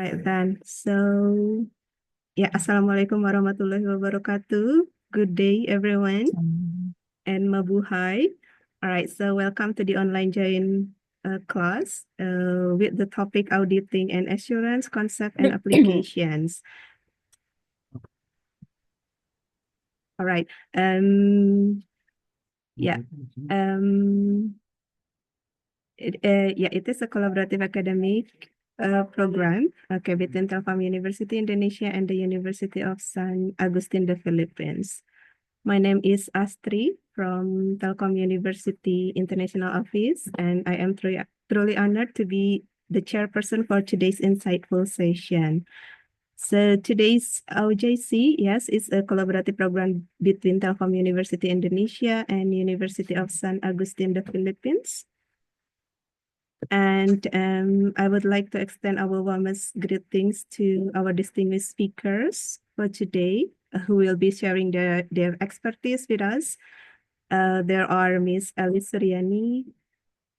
right then. So, yeah, Assalamualaikum warahmatullahi wabarakatuh. Good day, everyone, and mabuhay. All right, so welcome to the online join class with the topic auditing and assurance concept and applications. All right. Yeah. It is a collaborative academic program between Telkom University Indonesia and the University of San Agustin, the Philippines. My name is Astri from Telkom University International Office, and I am truly honored to be the chairperson for today's insightful session. So today's OJC, yes, is a collaborative program between Telkom University Indonesia and University of San Agustin, the Philippines. And I would like to extend our warmest greetings to our distinguished speakers for today, who will be sharing their expertise with us. There are Ms. Elly Suryani,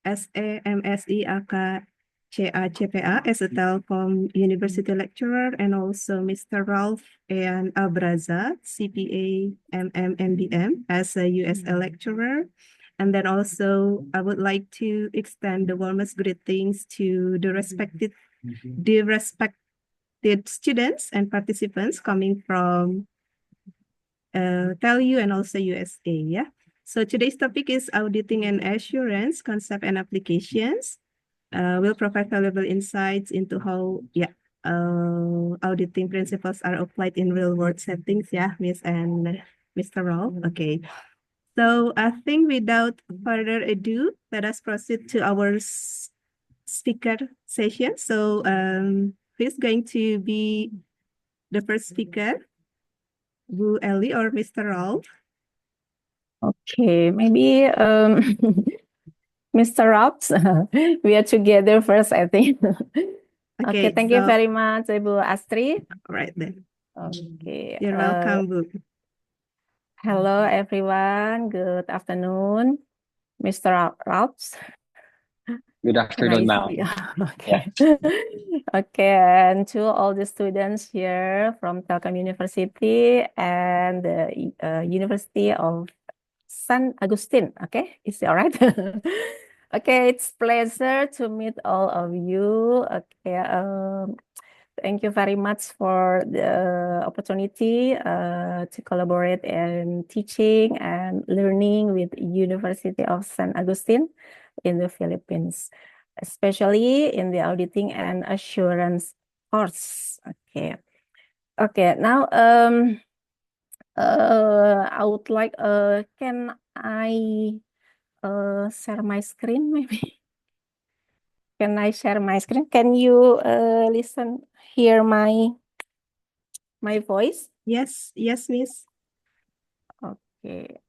SA, MSc, AK, CA, CPA as a Telkom University lecturer, and also Mr. Ralph and Braza, CPA, MBM as a USL lecturer. And then also, I would like to extend the warmest greetings to the respected students and participants coming from TELU and also USA. Yeah. So today's topic is auditing and assurance concept and applications. We'll provide valuable insights into how auditing principles are applied in real world settings. Yeah, Miss and Mr. Rolf. Okay. So I think without further ado, let us proceed to our speaker session. So who's going to be the first speaker? Bu Elly or Mr. Rolf? Okay, maybe Mr. Robs, we are together first, I think. Okay, thank you very much, Ibu Astri. All right then. Okay. You're welcome, Bu. Hello, everyone. Good afternoon, Mr. Robs. Good afternoon, ma'am. Okay. Okay, and to all the students here from Telkom University and the University of San Agustin. Okay, is it all right? Okay, it's pleasure to meet all of you. Okay, thank you very much for the opportunity to collaborate in teaching and learning with University of San Agustin in the Philippines, especially in the auditing and assurance course. Okay. Okay, now I would like can I share my screen maybe? Can I share my screen? Can you hear my voice? Yes, Miss. Okay.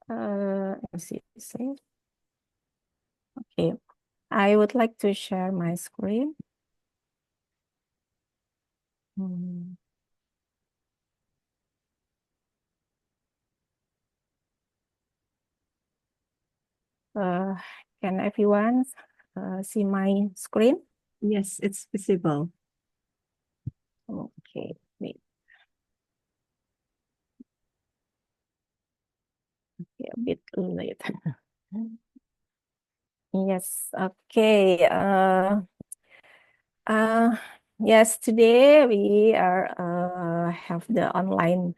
Let's see. Okay. I would like to share my screen. Can everyone see my screen? Yes, it's visible. Okay, wait. Okay, a bit late. Yes, okay. Yes, today we are have the online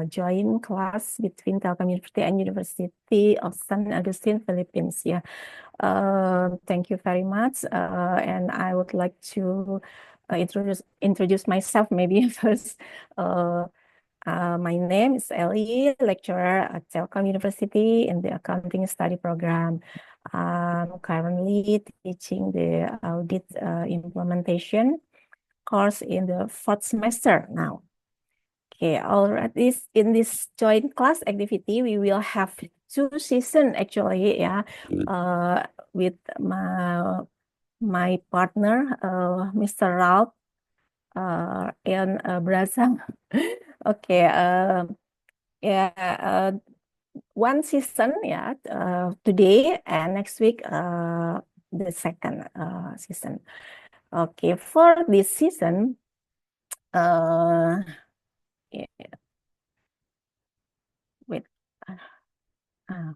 join class between Telkom University and University of San Agustin, Philippines. Yeah, thank you very much. And I would like to introduce myself maybe first. My name is Elly, lecturer at Telkom University in the Accounting Study Program. I'm currently teaching the audit implementation course in the 4th semester now. Okay, all right. In this joint class activity, we will have 2 sessions actually, yeah, with my partner, Mr. Ralph and Braza. Okay, one season, yeah, today and next week, the second season. Okay, for this season, yeah, wait, uh,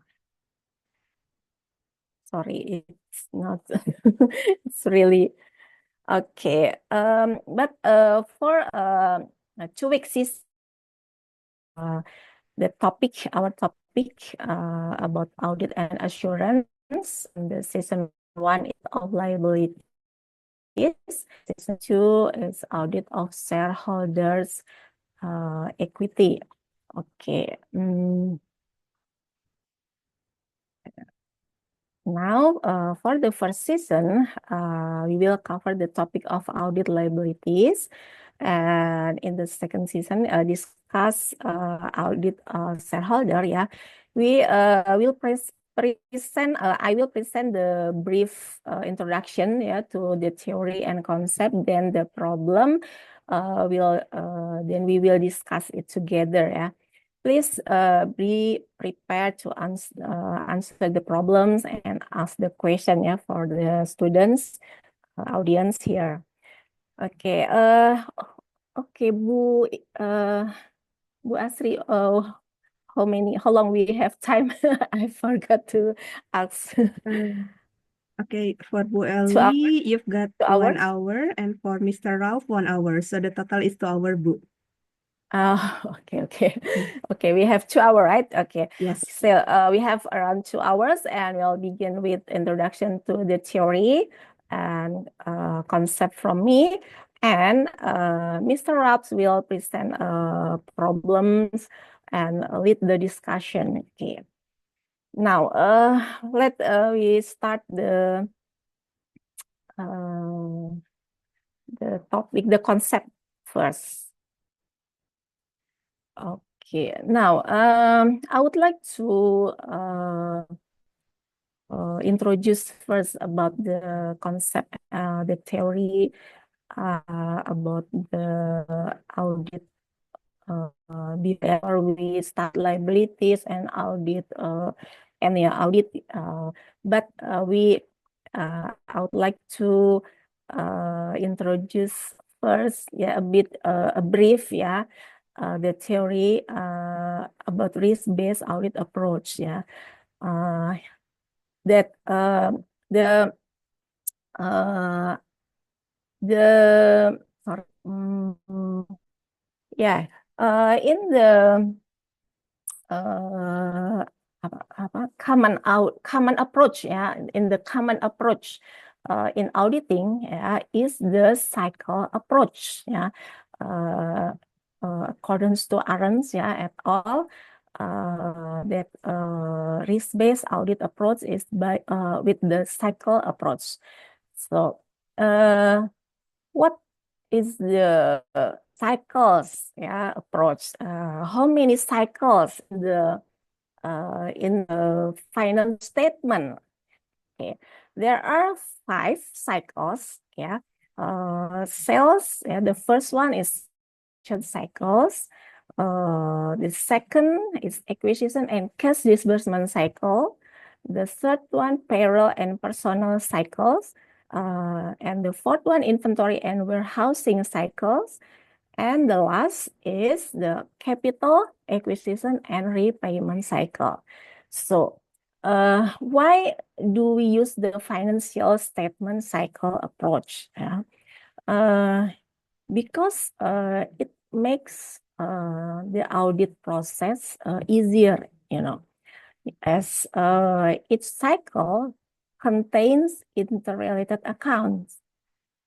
sorry, it's not, it's really okay. But for a 2 week season, the topic, our topic about audit and assurance, and the season 1 is of liabilities. Season 2 is audit of shareholders equity. Okay. Now, for the first season, we will cover the topic of audit liabilities. And in the second season, discuss audit shareholder. Yeah, we will present. I will present the brief introduction, yeah, to the theory and concept. Then the problem. Then we will discuss it together. Yeah. Please be prepared to answer the problems and ask the question, yeah, for the students, audience here. Okay, okay, Bu Asri, how long we have time? I forgot to ask. Okay, for Bu 2 hours? Elly, you've got 2 1 hours? hour, and for Mr. Ralph, 1 hour. So the total is 2 hour, Bu. Okay. Okay, we have 2 hours, right? Okay. Yes. So we have around 2 hours, and we'll begin with introduction to the theory and concept from me. And Mr. Raps will present problems and lead the discussion. Okay. Now, let we start the topic, the concept first. Okay, now I would like to introduce first about the concept, the theory about the audit before we start liabilities and audit audit. But I would like to introduce first, yeah, a bit a brief, yeah. The theory about risk-based audit approach, yeah, that the sorry, yeah, in the common approach, yeah, in the common approach in auditing, yeah, is the cycle approach, yeah. According to Arons, yeah, et al., that risk-based audit approach is by with the cycle approach. So, what is the cycles, yeah, approach? How many cycles in the final statement? Okay, there are 5 cycles. Yeah, sales. Yeah, the first one is cycles. The second is acquisition and cash disbursement cycle. The third one, payroll and personnel cycles. And the fourth one, inventory and warehousing cycles. And the last is the capital acquisition and repayment cycle. So, why do we use the financial statement cycle approach? Because it makes the audit process easier, you know, as each cycle contains interrelated accounts.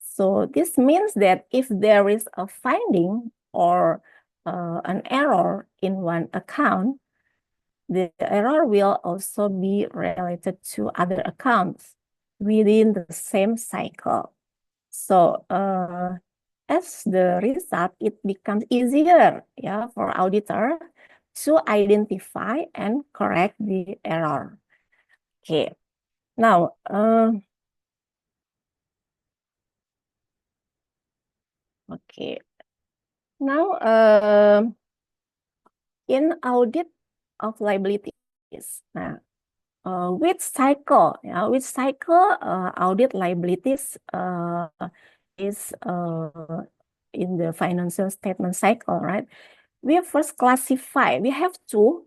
So this means that if there is a finding or an error in one account, the error will also be related to other accounts within the same cycle. So as the result, it becomes easier, yeah, for auditor to identify and correct the error. Okay, now okay, now in audit of liabilities, nah, which cycle? Which cycle audit liabilities is in the financial statement cycle, right? We have to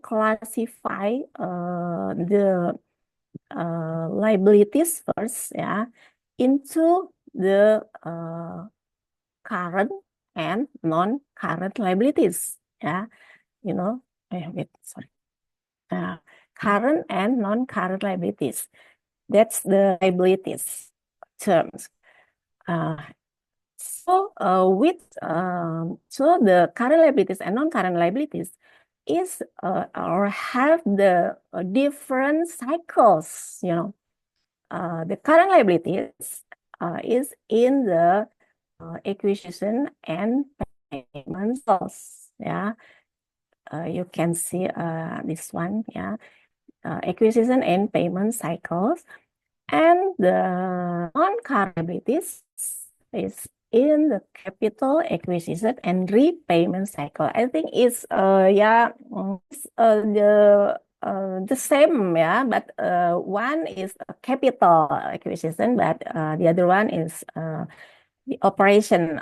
classify the liabilities first, into the current and non-current liabilities, current and non-current liabilities. That's the liabilities terms. So the current liabilities and non-current liabilities is or have the different cycles. The current liabilities is in the acquisition and payment cycles. You can see this one. Acquisition and payment cycles, and the non-current liabilities is in the capital acquisition and repayment cycle. I think it's the same, but one is a capital acquisition, but the other one is the operation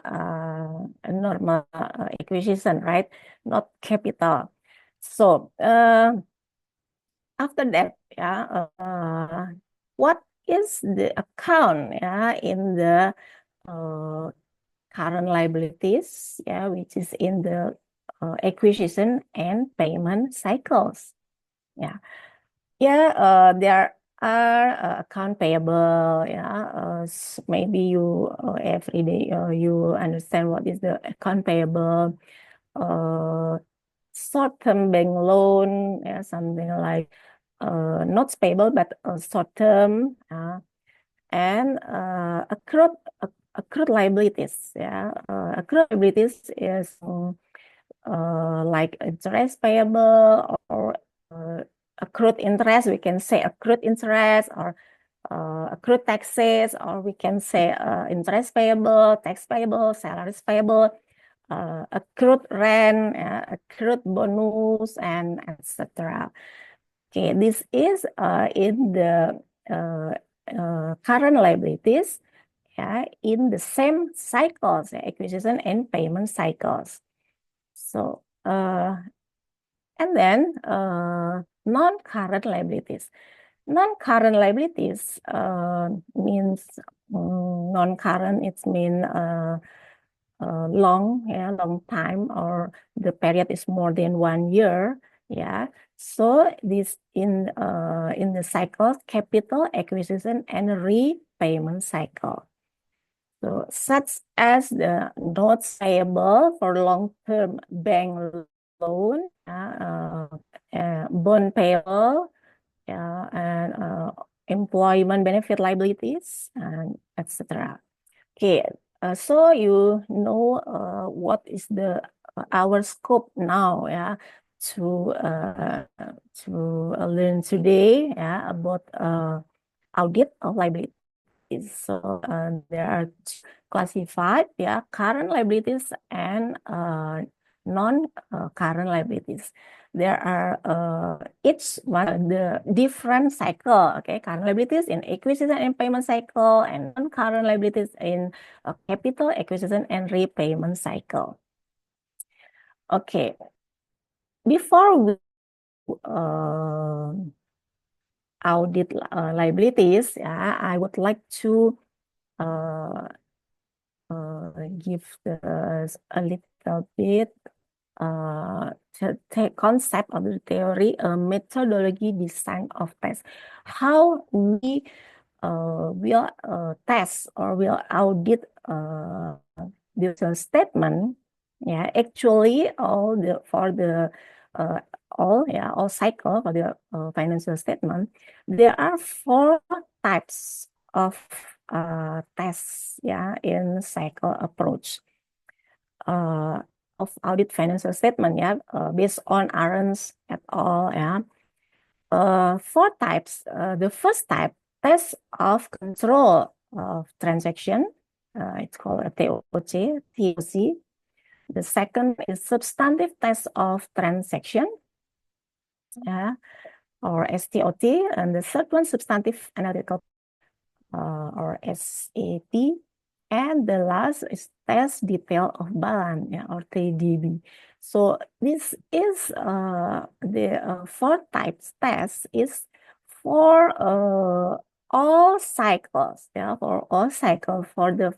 normal acquisition, right? Not capital. So after that, what is the account in the current liabilities, which is in the acquisition and payment cycles. There are account payable. Maybe you every day you understand what is the account payable. Short-term bank loan, something like not payable but short-term, and accrued liabilities. Accrued liabilities is like interest payable or accrued interest. We can say accrued interest or accrued taxes, or we can say interest payable, tax payable, salaries payable, accrued rent, accrued bonus, and etc. Okay, this is in the current liabilities, in the same cycles, acquisition and payment cycles. So, and then non-current liabilities. Non-current liabilities means non-current. It means long time, or the period is more than 1 year. So this in the cycle, capital acquisition and repayment cycle. So such as the notes payable for long-term bank loan, bond payable, and employment benefit liabilities, and etc. Okay, so you know what is the our scope now, to learn today, about audit of liabilities. So there are classified, current liabilities and non-current liabilities. There are each one the different cycle. Okay, current liabilities in acquisition and payment cycle, and non-current liabilities in capital acquisition and repayment cycle. Okay, before we audit liabilities, I would like to give a little bit concept of the theory, methodology, design of test. How we will test or will audit the statement. Actually, all cycle for the financial statement, there are 4 types of tests, in cycle approach of audit financial statement, based on Arons et al. 4 types. The first type, test of control of transaction. It's called a TOC. The second is substantive test of transaction. or STOT, and the third one, substantive analytical, or SAT, and the last is test detail of balance, yeah, or TDB. So this is the four types test is for all cycles, yeah, for all cycles for the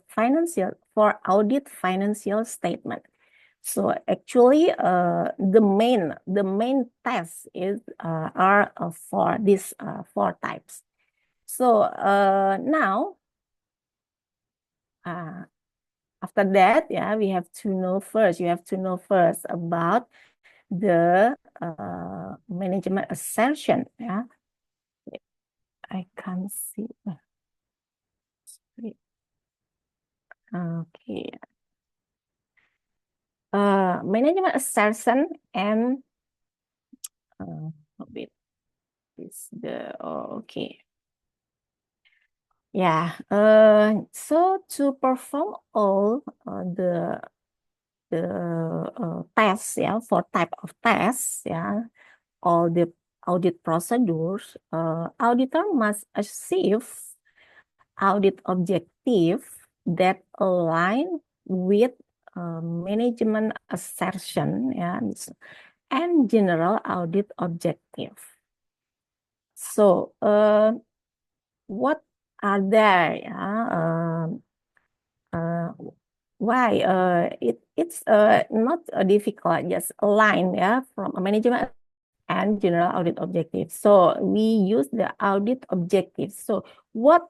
for audit financial statement. So actually, the main tests are for these four types. So now, after that, yeah, we have to know first. You have to know first about the management assertion. Yeah, I can't see. Okay. Management assertion and wait, is the okay. Yeah. So to perform all the tests, yeah, for type of tests, yeah, all the audit procedures, auditor must achieve audit objective that align with management assertion, yeah, and general audit objective. So, what are there? Yeah, why? It's not difficult. Just align, yeah, from a management and general audit objectives. So we use the audit objectives. So what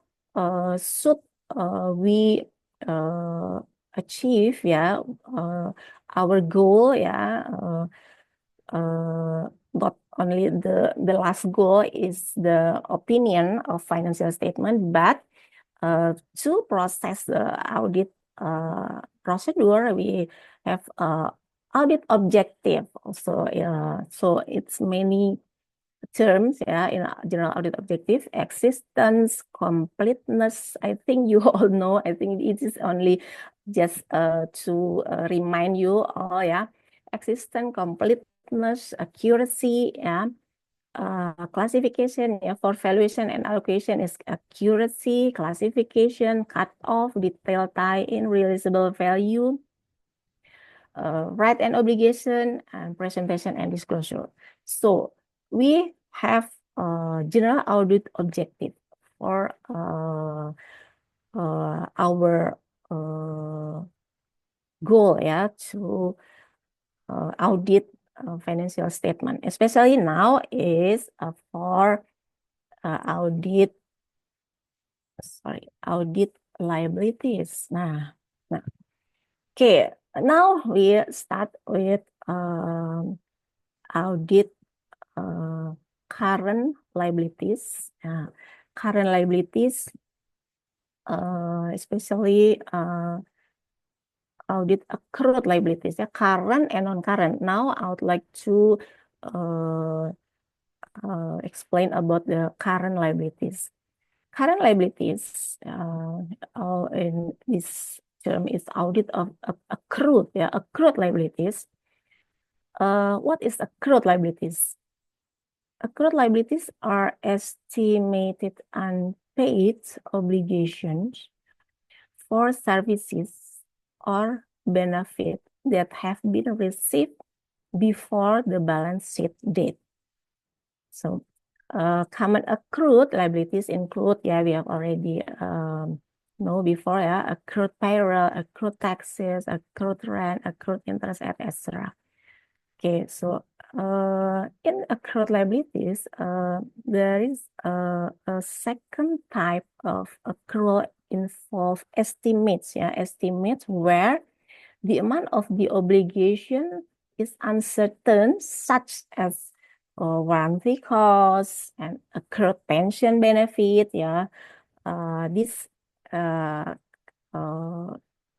should we achieve? Yeah, our goal. Yeah, not only the last goal is the opinion of financial statement, but to process the audit procedure, we have audit objective also. So it's many terms, yeah, in general audit objective: existence, completeness. I think you all know. I think it is only just to remind you. Oh yeah, existence, completeness, accuracy, yeah. Classification, yeah, for valuation and allocation is accuracy, classification, cut-off, detail tie-in, realizable value, right and obligation, and presentation and disclosure. So we have general audit objective for our goal, yeah, to audit financial statement, especially now is for audit liabilities. Nah. Okay, now we start with audit current liabilities. Current liabilities, especially audit accrued liabilities, yeah, current and non-current. Now I would like to explain about the current liabilities. Current liabilities, in this term is audit of accrued, yeah, accrued liabilities. What is accrued liabilities? Accrued liabilities are estimated unpaid obligations for services or benefit that have been received before the balance sheet date. So, common accrued liabilities include, yeah, we have already know before, yeah, accrued payroll, accrued taxes, accrued rent, accrued interest, etc. Okay, so in accrued liabilities, there is a second type of accrual involve estimates, yeah, estimates where the amount of the obligation is uncertain, such as warranty costs and accrued pension benefit, yeah. This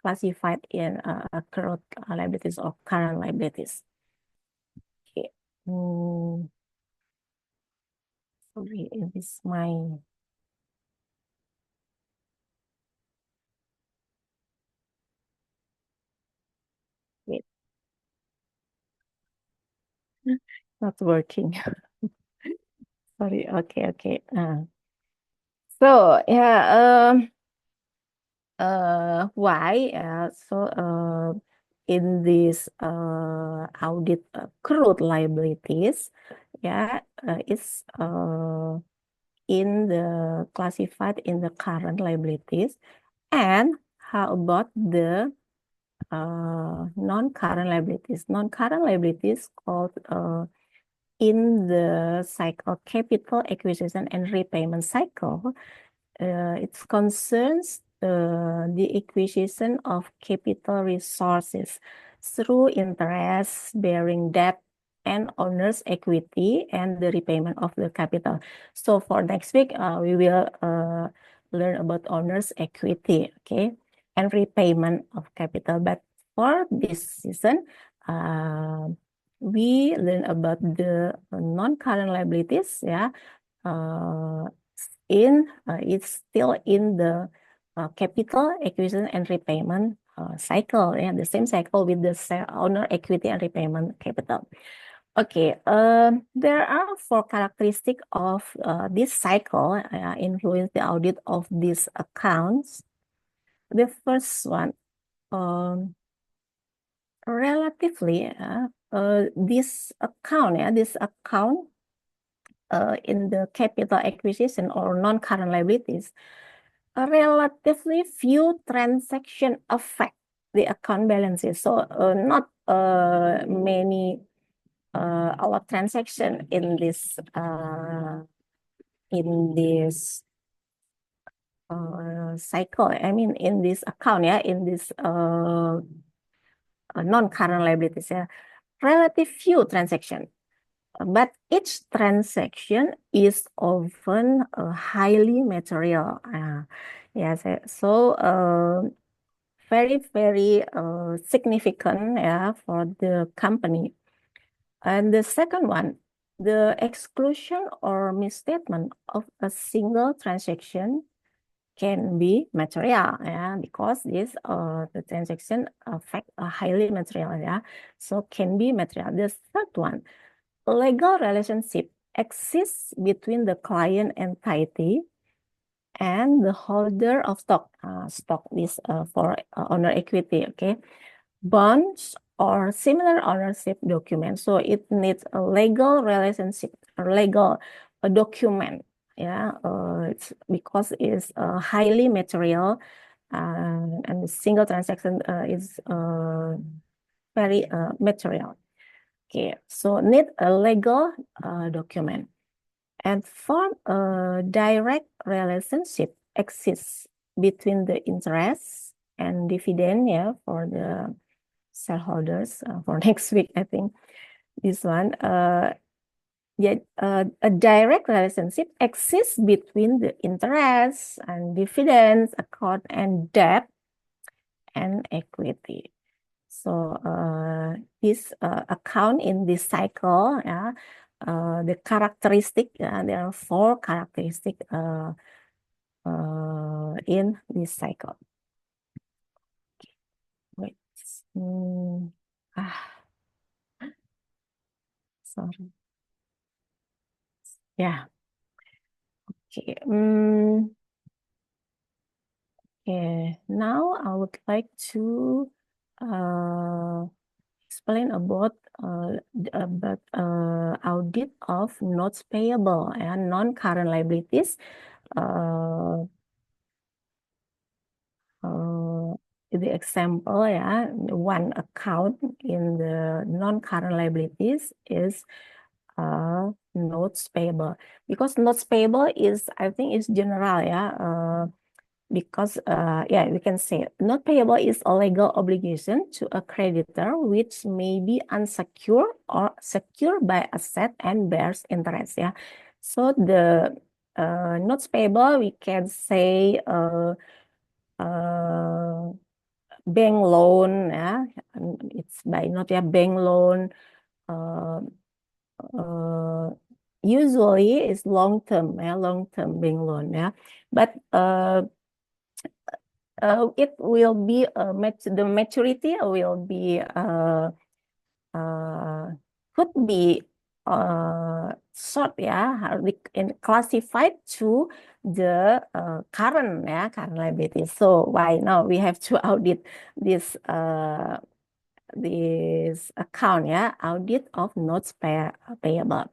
classified in accrued liabilities or current liabilities. Okay. Sorry, it is my wait, not working. sorry. Okay. So yeah, why? In this audit accrued liabilities, yeah, it's in the classified in the current liabilities. And how about the non-current liabilities? Non-current liabilities called in the cycle capital acquisition and repayment cycle. It concerns the acquisition of capital resources through interest-bearing debt and owner's equity and the repayment of the capital. So for next week, we will learn about owner's equity, okay, and repayment of capital. But for this season, we learn about the non-current liabilities, yeah. It's still in the capital acquisition and repayment cycle, yeah, the same cycle with the owner equity and repayment capital. Okay, there are 4 characteristics of this cycle influence the audit of these accounts. The first one, relatively, this account in the capital acquisition or non-current liabilities, relatively few transaction affect the account balances. So not many our transaction in this cycle. I mean, in this account, yeah, in this non-current liabilities, yeah, relative few transaction. But each transaction is often highly material. Yes, so very significant, yeah, for the company. And the second one, the exclusion or misstatement of a single transaction can be material, yeah, because this the transaction affect a highly material, yeah, so can be material. The third one, legal relationship exists between the client entity and the holder of stock. Stock is for owner equity, okay? Bonds or similar ownership documents. So it needs a legal relationship, a legal document, yeah? It's because it's highly material and the single transaction is very material. Okay, so need a legal document. And for a direct relationship exists between the interest and dividend, yeah, for the shareholders for next week, I think. This one, yeah, a direct relationship exists between the interest and dividends account and debt and equity. So this account in this cycle, yeah, the characteristic, there are 4 characteristics in this cycle. Wait, sorry. Yeah. Okay. Okay. Now I would like to explain about audit of notes payable and non-current liabilities. The example, yeah, one account in the non-current liabilities is notes payable, because notes payable is, I think, is general, yeah. Because yeah, we can say note payable is a legal obligation to a creditor which may be unsecured or secured by asset and bears interest, yeah. So the notes payable, we can say bank loan, yeah, it's by note, yeah, bank loan. Usually it's long term, yeah, long term bank loan, yeah, but it will be the maturity will be could be sort classified to the current liability. So why now we have to audit this account, audit of notes payable.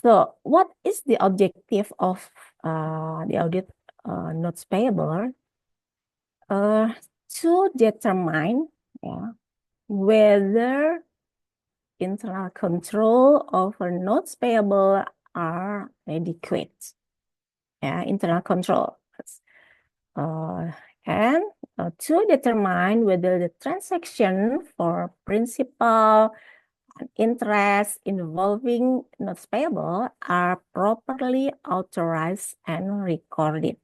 So what is the objective of the audit notes payable? To determine whether internal control over notes payable are adequate. Internal control. And to determine whether the transaction for principal and interest involving notes payable are properly authorized and recorded.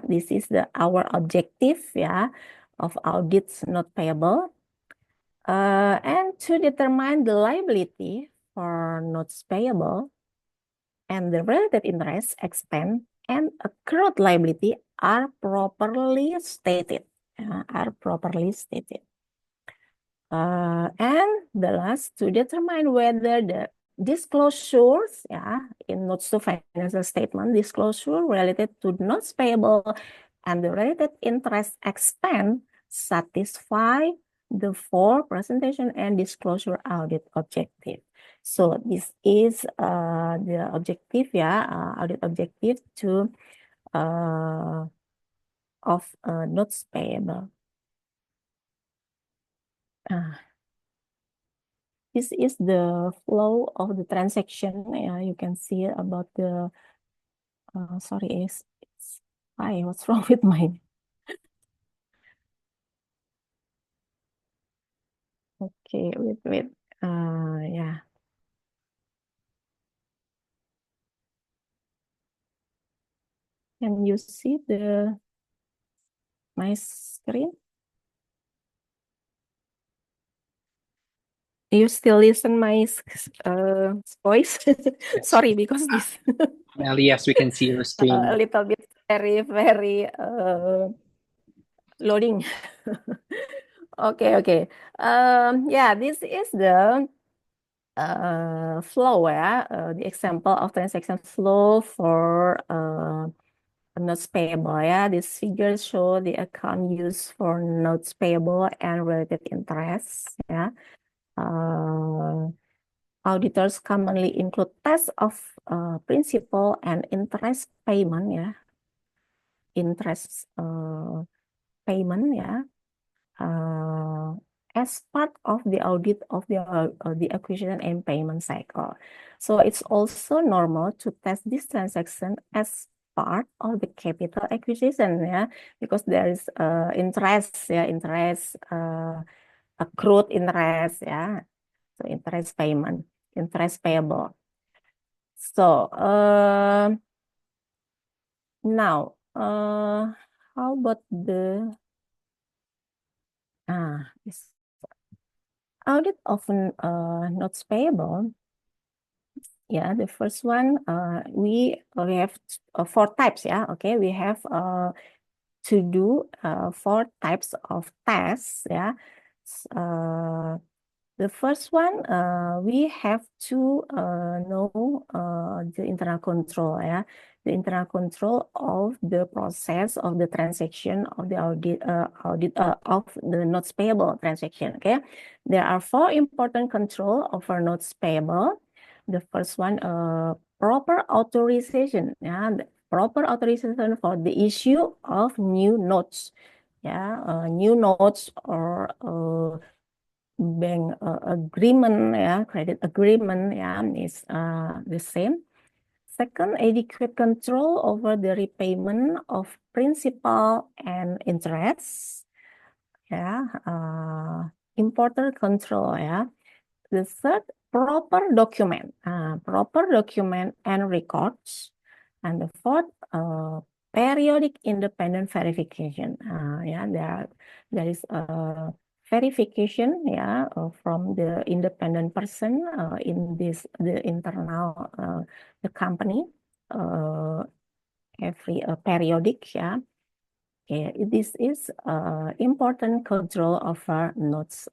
This is our objective of audits note payable. And to determine the liability for notes payable and the related interest, expense, and accrued liability are properly stated. And the last, to determine whether the disclosures in notes to financial statement, disclosure related to notes payable and the related interest expense satisfy the 4 presentation and disclosure audit objective. So this is the objective, audit objective to of notes payable. This is the flow of the transaction. You can see about the sorry, what's wrong with mine? Okay, wait. Yeah. Can you see my screen? You still listen my voice? Yes. Sorry, because this Elly, yes, we can see your screen. a little bit very loading. Okay. Yeah, this is the flow, the example of transaction flow for notes payable. These figures show the account used for notes payable and related interest. Auditors commonly include tests of principal and interest payment. Interest payment. As part of the audit of the acquisition and payment cycle. So it's also normal to test this transaction as part of the capital acquisition, because there is interest, interest, accrued interest, so interest payment, interest payable. So now how about the this audit of notes payable? The first one, we have 4 types. Okay, we have to do 4 types of tests. The first one, we have to know the internal control. The internal control of the process of the transaction of the audit of the notes payable transaction. Okay, there are 4 important control over notes payable. The first one, proper authorization. The proper authorization for the issue of new notes. New notes or bank agreement, credit agreement, is the same. Second, adequate control over the repayment of principal and interest. Important control. The third, proper document and records. And the fourth, periodic independent verification. There is a verification from the independent person in the internal the company every periodic. This is important control of our notes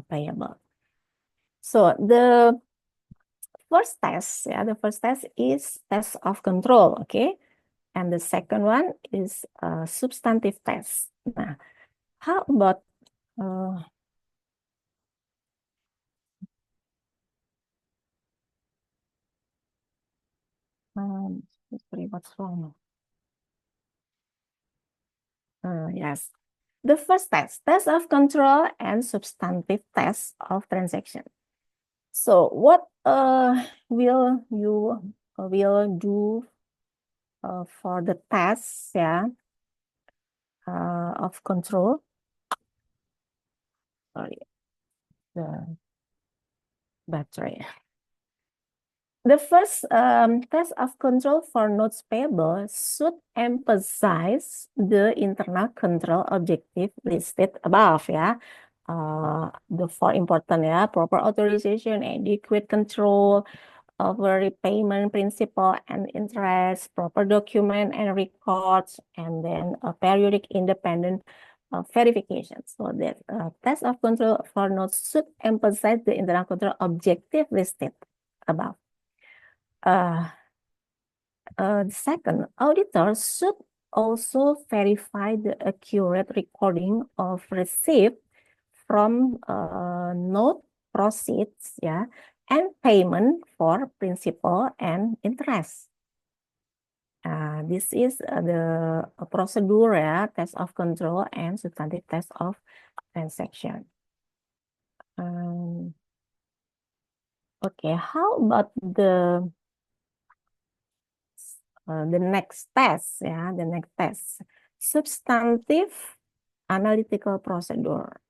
payable. So the first test, the first test is test of control, okay? And the second one is a substantive test. Nah, how about sorry, what's wrong? Yes. The first test of control and substantive test of transaction. So what will you will do for the test of control? Sorry, the battery. The first test of control for notes payable should emphasize the internal control objective listed above, the four important, proper authorization, adequate control over repayment principal and interest, proper document and records, and then a periodic independent verification. So that test of control for notes should emphasize the internal control objective listed above. Second, auditors should also verify the accurate recording of receipt from note proceeds, and payment for principal and interest. This is the procedure, test of control and substantive test of transaction. Okay, how about the next test, the next test, substantive analytical procedure.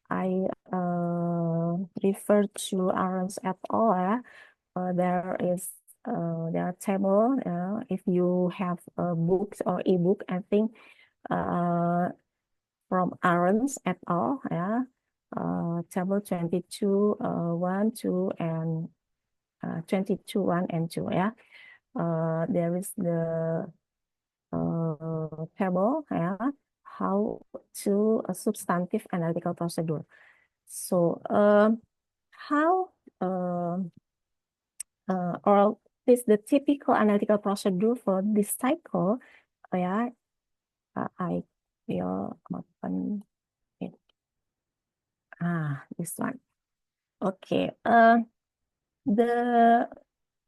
I refer to Arons et al. There are table. If you have books or ebook, I think from Arons et al. Table 22, 1, 2, and 22, 1 and 2. There is the table, how to a substantive analytical procedure. So how or is the typical analytical procedure for this cycle? I will open it. This one. Okay.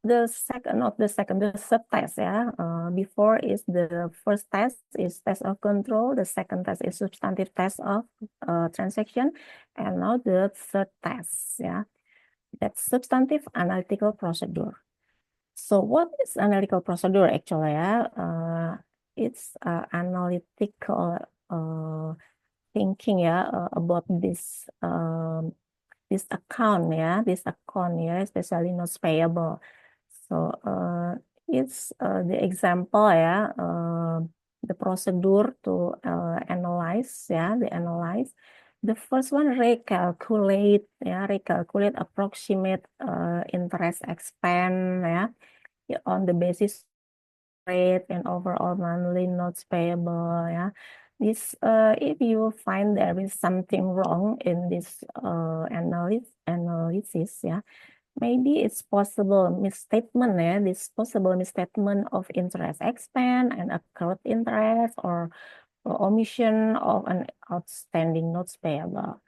The subtest, before is the first test is test of control, the second test is substantive test of transaction, and now the third test, that's substantive analytical procedure. So what is analytical procedure actually? It's analytical thinking, about this account, especially notes payable. So it's the example, the procedure to analyze, The first one, recalculate approximate interest expense, on the basis rate and overall monthly notes payable, This, if you find there is something wrong in this analysis, maybe it's possible misstatement, this possible misstatement of interest expense and accrued interest or omission of an outstanding notes payable.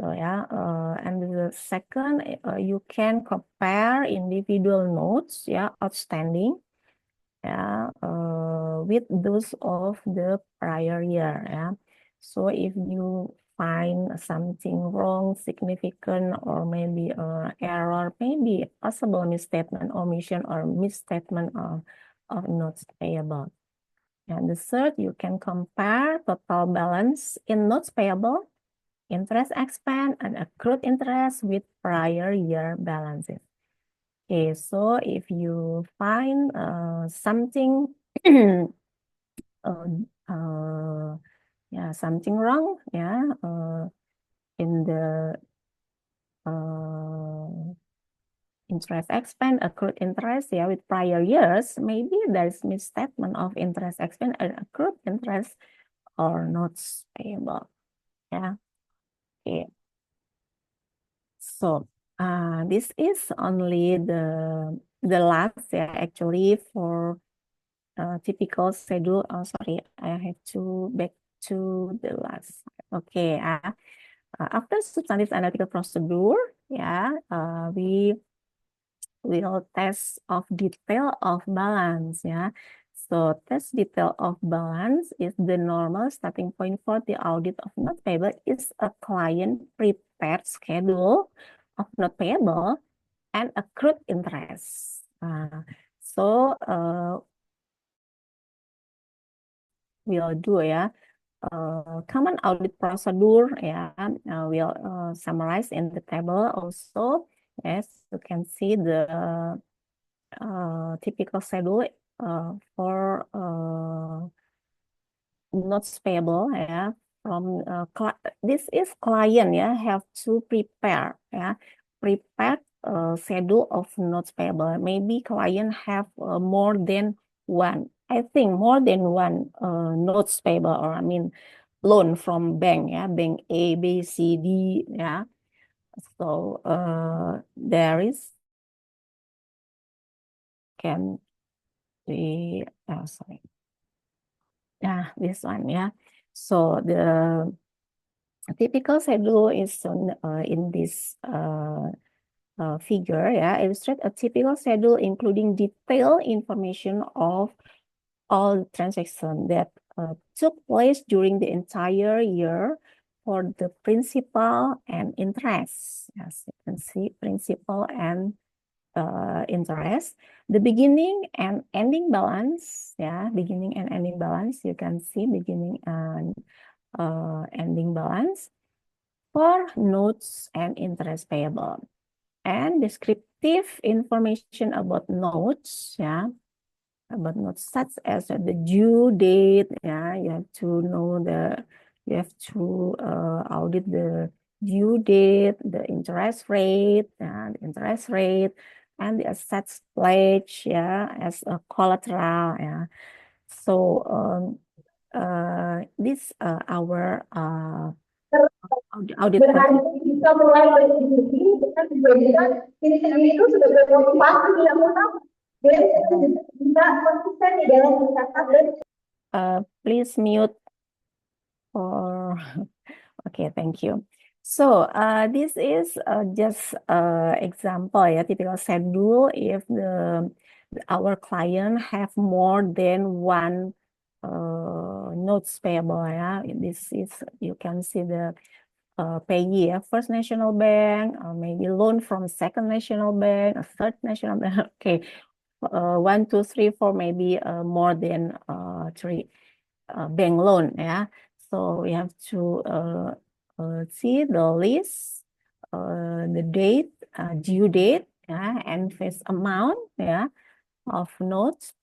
So and the second, you can compare individual notes, outstanding, with those of the prior year, So if you find something wrong, significant, or maybe error, maybe possible misstatement, omission, or misstatement of notes payable. And the third, you can compare total balance in notes payable, interest expense, and accrued interest with prior year balances. Okay, so if you find something something wrong, in the interest expense, accrued interest, with prior years, maybe there's misstatement of interest expense and accrued interest or notes payable. Okay. So This is only the last, yeah, actually for typical schedule. Oh, sorry, I have to back to the last. Okay, after substantive analytical procedure, yeah, we will test of detail of balance, yeah. So test detail of balance is the normal starting point for the audit of not payable. Is a client prepared schedule of not payable and accrued interest. We'll do, yeah, common audit procedure, yeah, we'll summarize in the table also. Yes, you can see the typical schedule for notes payable, yeah, from this is client, yeah, have to prepare, yeah, prepare schedule of notes payable. Maybe client have more than one, I think more than one notes payable, or I mean loan from bank, yeah, bank A, B, C, D, yeah. So there is can be sorry. Yeah, this one, yeah. So the typical schedule is in this figure, yeah. Illustrate a typical schedule including detailed information of all transactions that took place during the entire year for the principal and interest. As you can see, principal and interest, the beginning and ending balance, yeah, beginning and ending balance. You can see beginning and ending balance for notes and interest payable, and descriptive information about notes, yeah, about notes such as the due date, yeah, you have to know you have to audit the due date, the interest rate, and the assets pledge, yeah, as a collateral, yeah. So this our audit Berhari process. bisa mulai dari sini, kita dijadikan ini itu sebagai motivasi yang utama. Jadi bisa konsisten di dalam mencatat dan Please mute for okay, thank you. So this is just example, yeah, typical schedule if our client have more than one notes payable, yeah. This is, you can see the payee, yeah, First National Bank, or maybe loan from Second National Bank, a Third National Bank. Okay, 1, 2, 3, 4, maybe more than 3 bank loan, yeah. So we have to see the list, the date, due date, yeah, and face amount, yeah, of notes,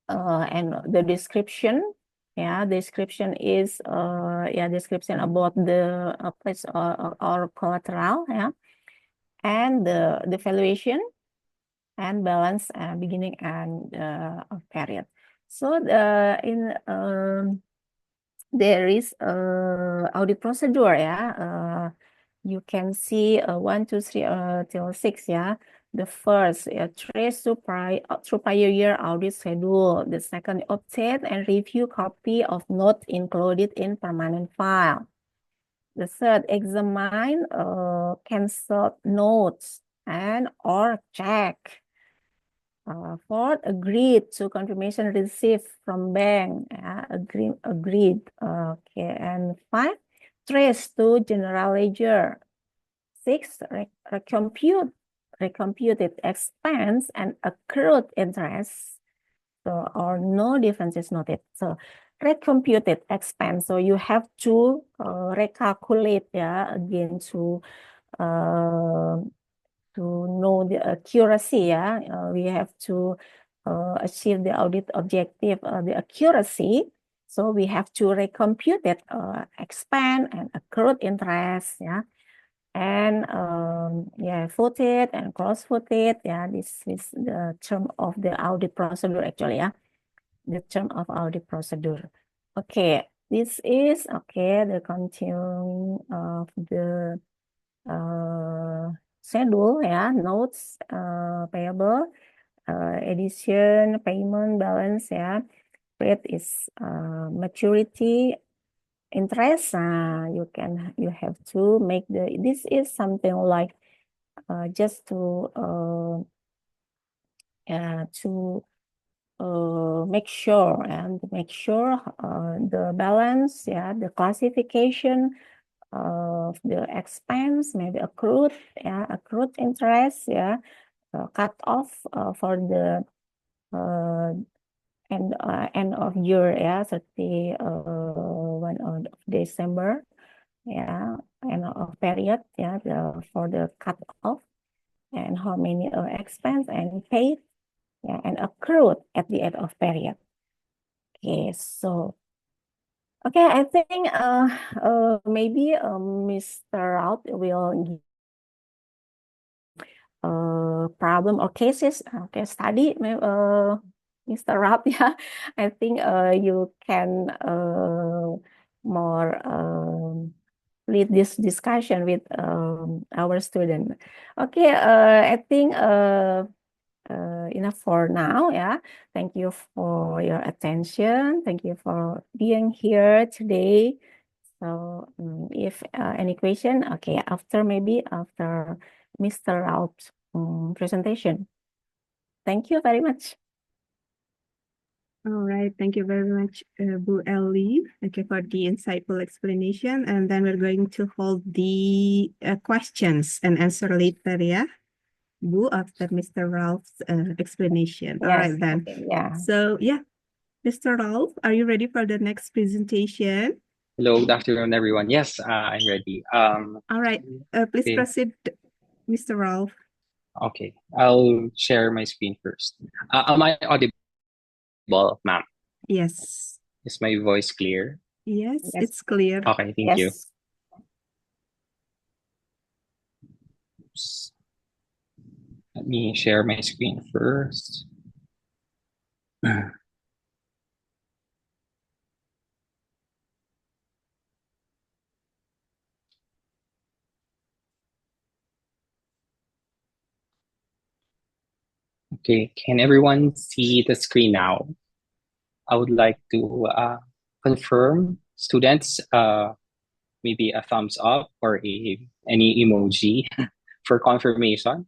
and the description, yeah. Description is yeah, description about the place or collateral, yeah, and the valuation and balance beginning and period. So there is audit procedure, yeah. You can see 1, 2, 3 till 6, yeah. The first, trace to prior year audit schedule. The second, obtain and review copy of note included in permanent file. The third, examine canceled notes and or check. Fourth, agreed to confirmation received from bank. Agreed. Okay, and 5, trace to general ledger. 6, recomputed expense and accrued interest. So, or no difference is noted. So, recomputed expense. So you have to recalculate, yeah, again to know the accuracy, yeah. We have to achieve the audit objective, the accuracy. So we have to recompute it, expense and accrued interest, yeah. And yeah, footed and cross-footed, yeah. This is the term of the audit procedure, actually, yeah. The term of audit procedure. Okay, this is okay. The continuing of the schedule, yeah, notes, payable, addition, payment, balance, yeah. Rate is maturity, interest. You have to make this is something like just to make sure the balance, yeah, the classification of the expense, maybe accrued interest, yeah, cut off for the end of year, yeah, 31 of December, yeah, end of period, yeah, for the cut off, and how many expense and paid, yeah, and accrued at the end of period. Okay, so okay, I think maybe Mr. Raut will give problem or cases, case study. Mr. Raut, yeah, I think you can more lead this discussion with our student. Okay, I think enough for now. Yeah, thank you for your attention. Thank you for being here today. So if any question, okay, maybe after Mr. Raut's presentation. Thank you very much. All right, thank you very much, Bu Elly, okay, for the insightful explanation. And then we're going to hold the questions and answer later, yeah? Bu, after Mr. Ralph's explanation. All right, Yes, then. okay, yeah. So, yeah, Mr. Ralph, are you ready for the next presentation? Hello, good afternoon, everyone. Yes, I'm ready. All right, please okay. proceed, Mr. Ralph. Okay, I'll share my screen first. Am I audible, ma'am? Yes. Is my voice clear? Yes, Yes. it's clear. Okay, thank you. Yes. Oops. Let me share my screen first. Okay, can everyone see the screen now? I would like to confirm, students, maybe a thumbs up or any emoji for confirmation.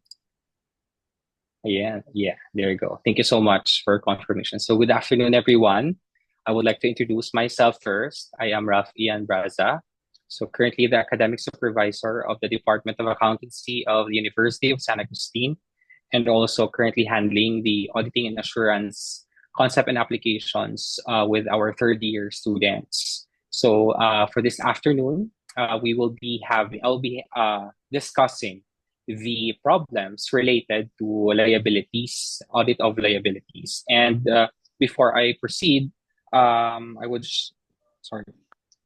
Yeah, there you go. Thank you so much for confirmation. So good afternoon, everyone. I would like to introduce myself first. I am Ralph Ian Braza. So currently the academic supervisor of the Department of Accountancy of the University of San Agustin, and also currently handling the Auditing and Assurance concept and applications with our third year students. So for this afternoon, I'll be discussing the problems related to liabilities, audit of liabilities. And before I proceed, I would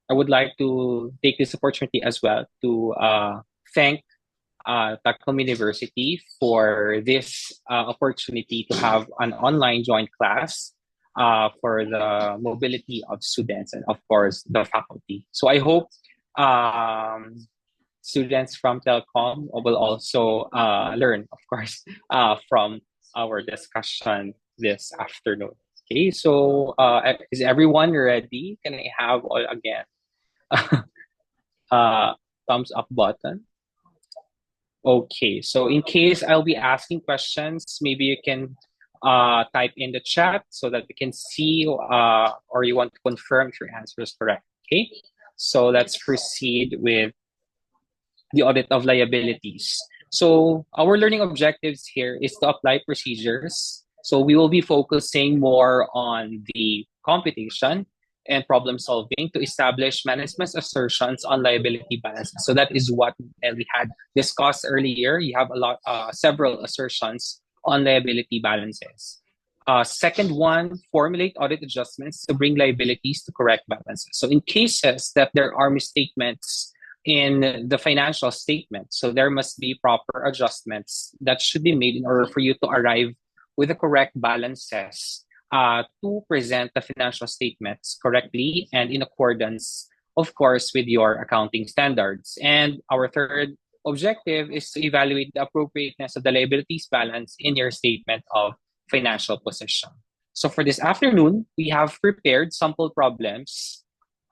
like to take this opportunity as well to thank Telkom University for this opportunity to have an online joint class for the mobility of students and of course the faculty. So I hope students from Telkom will also learn, of course, from our discussion this afternoon. Okay, so is everyone ready? Can I have all again thumbs up button? Okay, so in case I'll be asking questions, maybe you can type in the chat so that we can see or you want to confirm if your answer is correct. Okay, so let's proceed with the audit of liabilities. So our learning objectives here is to apply procedures. So we will be focusing more on the computation and problem solving to establish management's assertions on liability balances. So that is what we had discussed earlier. You have several assertions on liability balances. Second one, formulate audit adjustments to bring liabilities to correct balances. So in cases that there are misstatements in the financial statement, so there must be proper adjustments that should be made in order for you to arrive with the correct balances to present the financial statements correctly and in accordance, of course, with your accounting standards. And our third objective is to evaluate the appropriateness of the liabilities balance in your statement of financial position. So for this afternoon, we have prepared sample problems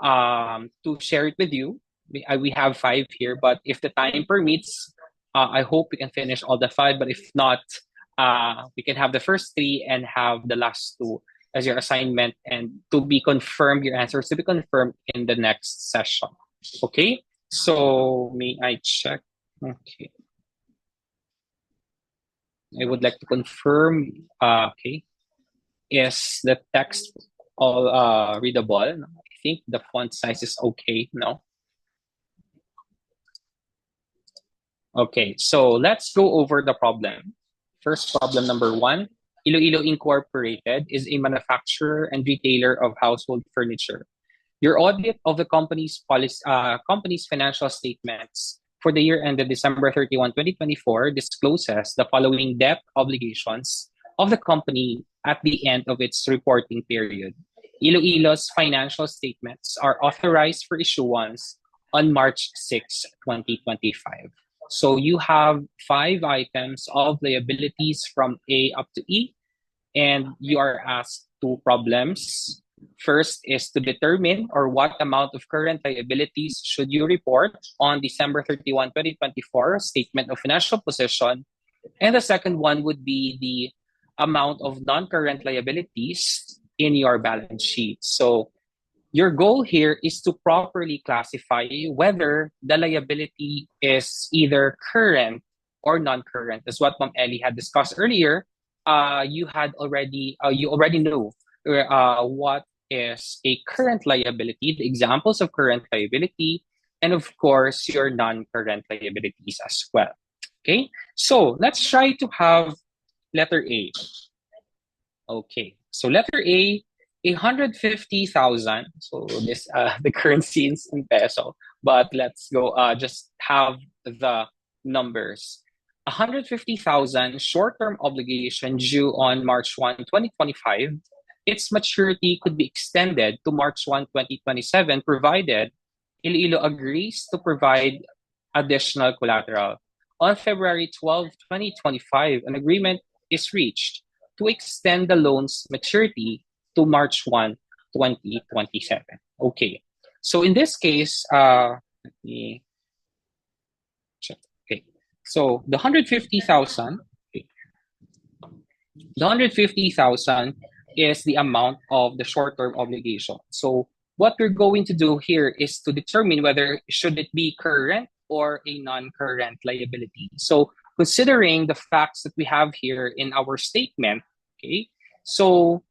to share it with you. We have 5 here, but if the time permits, I hope we can finish all the 5. But if not, we can have the first 3 and have the last 2 as your assignment, and to be confirmed, your answers to be confirmed in the next session. Okay, so may I check? Okay, I would like to confirm. Okay, is the text all readable? I think the font size is okay. No. Okay, so let's go over the problem. First problem number 1. Iloilo Incorporated is a manufacturer and retailer of household furniture. Your audit of the company's financial statements for the year ended December 31, 2024 discloses the following debt obligations of the company at the end of its reporting period. Iloilo's financial statements are authorized for issuance on March 6, 2025. So you have 5 items of liabilities from A up to E, and you are asked 2 problems. First is to determine or what amount of current liabilities should you report on December 31, 2024 statement of financial position. And the second one would be the amount of non-current liabilities in your balance sheet. So your goal here is to properly classify whether the liability is either current or non-current. As what Ma'am Elly had discussed earlier, you already know what is a current liability, the examples of current liability, and of course your non-current liabilities as well. Okay, so let's try to have letter A. Okay, so letter A. 150,000. So this the currency is in peso, but let's go just have the numbers. 150,000 short-term obligation due on March 1, 2025. Its maturity could be extended to March 1, 2027, provided Iloilo agrees to provide additional collateral. On February 12, 2025, an agreement is reached to extend the loan's maturity to March 1, 2027. Okay, so in this case, let me check. Okay, so the 150,000, okay. The 150,000 is the amount of the short-term obligation. So what we're going to do here is to determine whether should it be current or a non-current liability. So considering the facts that we have here in our statement, okay, so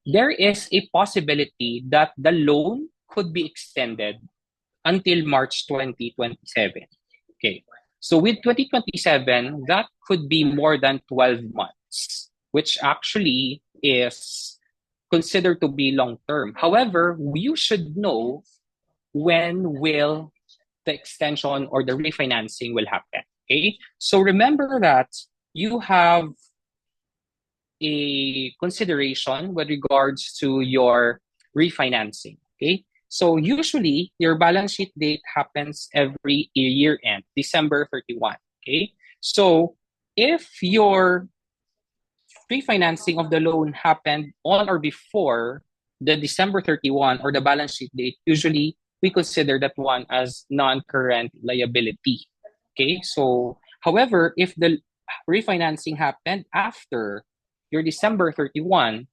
there is a possibility that the loan could be extended until March 2027. Okay, so with 2027, that could be more than 12 months, which actually is considered to be long-term. However, you should know when will the extension or the refinancing will happen. Okay, so remember that you have a consideration with regards to your refinancing. Okay, so usually your balance sheet date happens every year end, December 31. Okay, so if your refinancing of the loan happened on or before the December 31 or the balance sheet date, usually we consider that one as non-current liability. Okay, so however, if the refinancing happened after your December 31,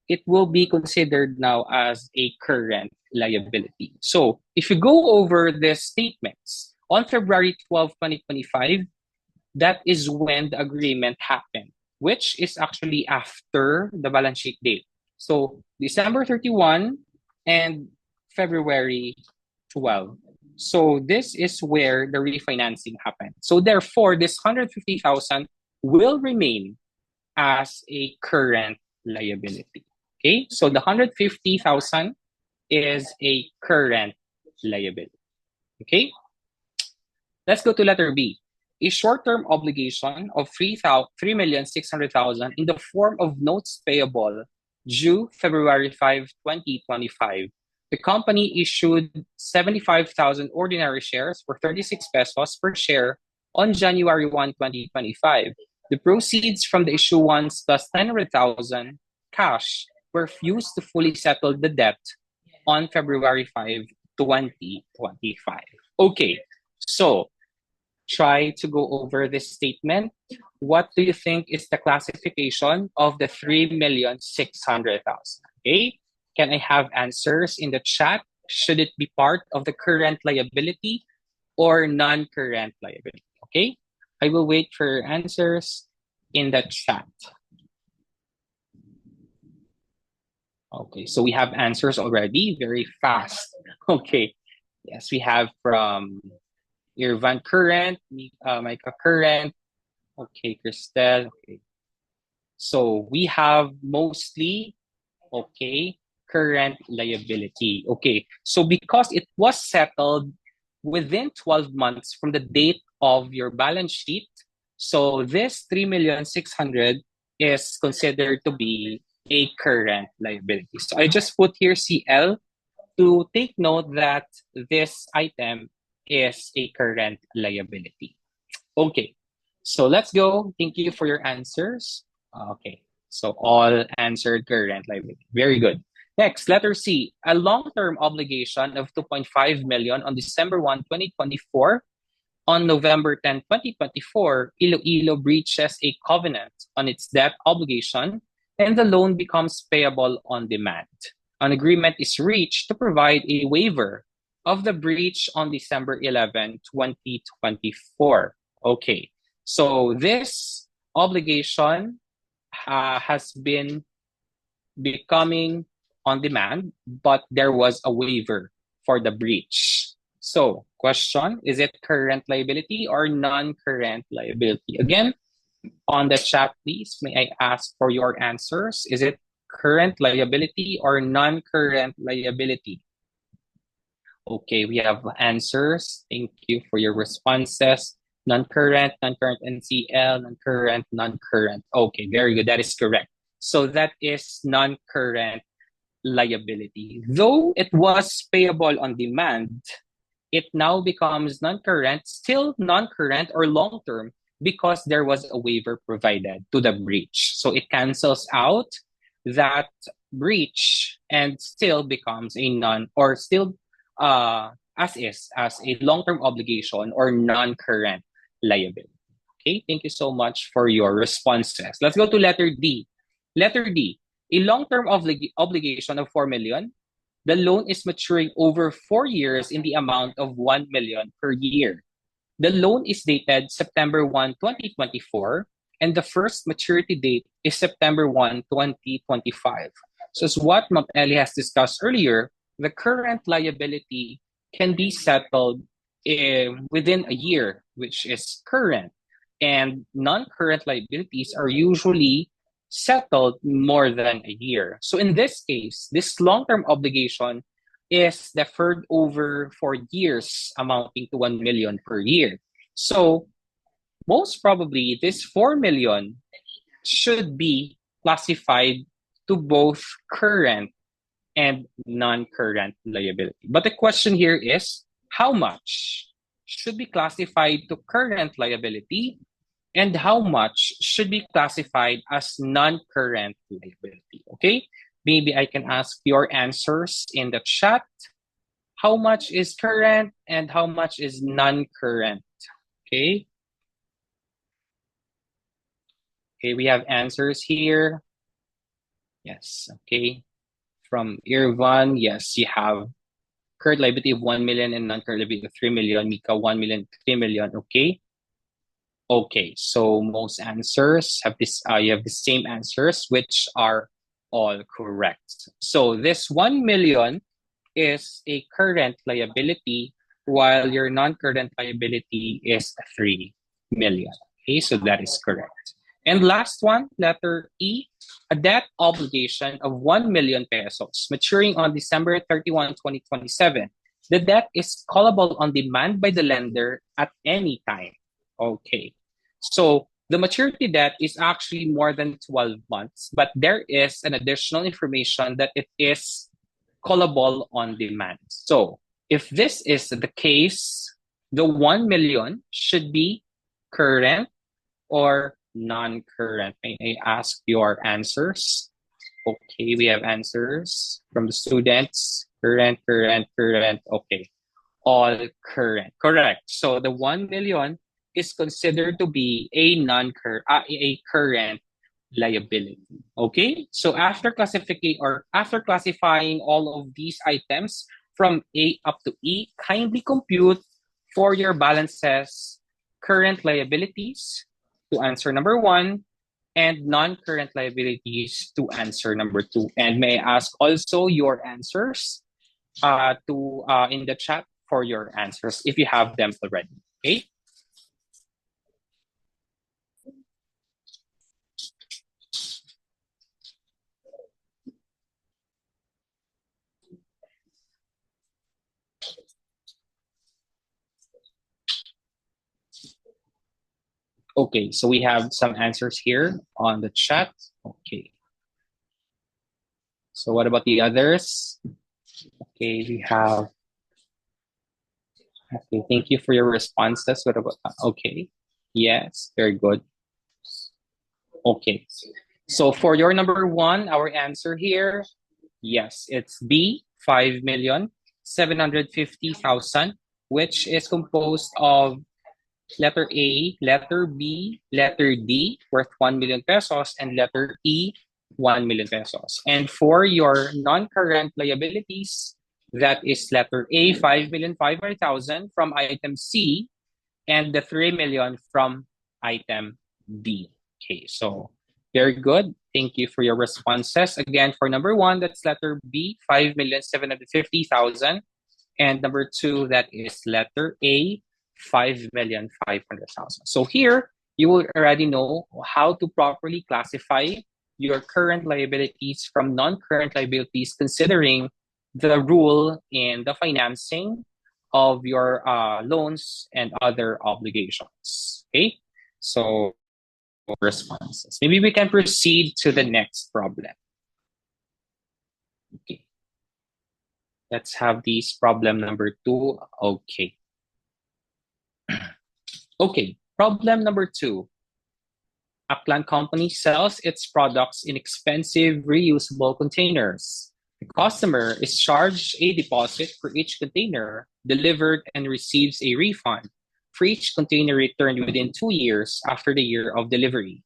it will be considered now as a current liability. So if you go over the statements, on February 12, 2025, that is when the agreement happened, which is actually after the balance sheet date. So December 31 and February 12. So this is where the refinancing happened. So therefore, this 150,000 will remain as a current liability. Okay, so the 150,000 is a current liability. Okay, let's go to letter B. A short-term obligation of 3,600,000 in the form of notes payable due February 5, 2025. The company issued 75,000 ordinary shares for 36 pesos per share on January 1, 2025. The proceeds from the issuance plus 900,000 cash were used to fully settle the debt on February 5, 2025. Okay, so try to go over this statement. What do you think is the classification of the 3,600,000? Okay, can I have answers in the chat? Should it be part of the current liability or non-current liability? Okay, I will wait for your answers in the chat. Okay, so we have answers already, very fast. Okay, yes, we have from Irvan current, Micah current. Okay, Christelle. Okay. So we have mostly, okay, current liability. Okay, so because it was settled within 12 months from the date of your balance sheet, so this 3,600,000 is considered to be a current liability. So I just put here CL to take note that this item is a current liability. Okay, so let's go. Thank you for your answers. Okay, so all answered current liability. Very good. Next, letter C, a long-term obligation of 2.5 million on December 1, 2024. On November 10, 2024, Iloilo breaches a covenant on its debt obligation and the loan becomes payable on demand. An agreement is reached to provide a waiver of the breach on December 11, 2024. Okay, so this obligation has been becoming on demand, but there was a waiver for the breach. So, question, is it current liability or non-current liability? Again, on the chat, please, may I ask for your answers? Is it current liability or non-current liability? Okay, we have answers. Thank you for your responses. Non-current, non-current NCL, non-current, non-current. Okay, very good. That is correct. So that is non-current liability. Though it was payable on demand, it now becomes non-current, still non-current or long-term because there was a waiver provided to the breach. So it cancels out that breach and still becomes a as a long-term obligation or non-current liability. Okay, thank you so much for your responses. Let's go to letter D. Letter D, a long-term obligation of 4 million. The loan is maturing over 4 years in the amount of 1 million per year. The loan is dated September 1, 2024, and the first maturity date is September 1, 2025. So as what Ma'am Elly has discussed earlier, the current liability can be settled within a year, which is current, and non-current liabilities are usually settled more than a year. So in this case, this long-term obligation is deferred over 4 years, amounting to 1 million per year. So most probably, this 4 million should be classified to both current and non-current liability. But the question here is, how much should be classified to current liability and how much should be classified as non-current liability? Okay, maybe I can ask your answers in the chat. How much is current and how much is non-current? Okay. Okay, we have answers here. Yes, okay. From Irvan, yes, you have current liability of 1 million and non-current liability of 3 million. Mika, 1 million, 3 million, okay. Okay, so most answers have this, you have the same answers, which are all correct. So this 1 million is a current liability, while your non-current liability is 3 million. Okay, so that is correct. And last one, letter E, a debt obligation of 1 million pesos maturing on December 31, 2027. The debt is callable on demand by the lender at any time. Okay, so the maturity debt is actually more than 12 months, but there is an additional information that it is callable on demand. So if this is the case, the 1 million should be current or non-current? May I ask your answers? Okay, we have answers from the students. Current, current, current. Okay, all current. Correct. So the 1 million is considered to be a current liability. Okay, so after classifying all of these items from A up to E, kindly compute for your balances current liabilities to answer number 1 and non-current liabilities to answer number 2. And may I ask also your answers in the chat for your answers if you have them already. Okay. Okay, so we have some answers here on the chat. Okay. So what about the others? Okay, we have. Okay, thank you for your responses. What about? Okay, yes, very good. Okay, so for your number 1, our answer here, yes, it's B, 5,750,000, which is composed of letter A, letter B, letter D, worth 1 million pesos, and letter E, 1 million pesos. And for your non-current liabilities, that is letter A, 5,500,000 from item C, and the 3 million from item B. Okay, so very good. Thank you for your responses. Again, for number 1, that's letter B, 5,750,000. And number 2, that is letter A, 5,500,000. So here, you will already know how to properly classify your current liabilities from non-current liabilities, considering the rule in the financing of your loans and other obligations. Okay, so responses. Maybe we can proceed to the next problem. Okay, let's have this problem number 2. Okay. Okay, problem number 2. A plant company sells its products in expensive reusable containers. The customer is charged a deposit for each container delivered and receives a refund for each container returned within 2 years after the year of delivery.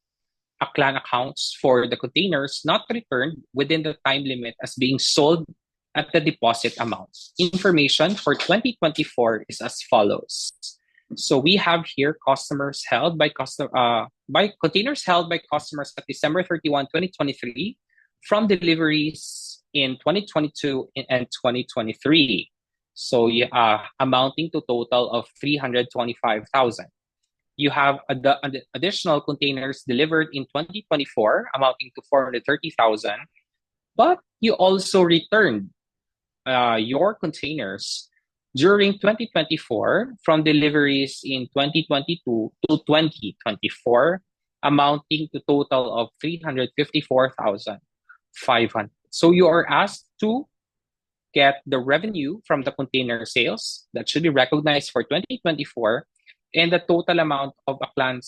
A plan accounts for the containers not returned within the time limit as being sold at the deposit amount. Information for 2024 is as follows. So we have here containers held by customers at December 31, 2023 from deliveries in 2022 and 2023. So amounting to total of 325,000. You have additional containers delivered in 2024 amounting to 430,000, but you also returned your containers during 2024 from deliveries in 2022 to 2024, amounting to total of 354,500. So you are asked to get the revenue from the container sales that should be recognized for 2024 and the total amount of a plant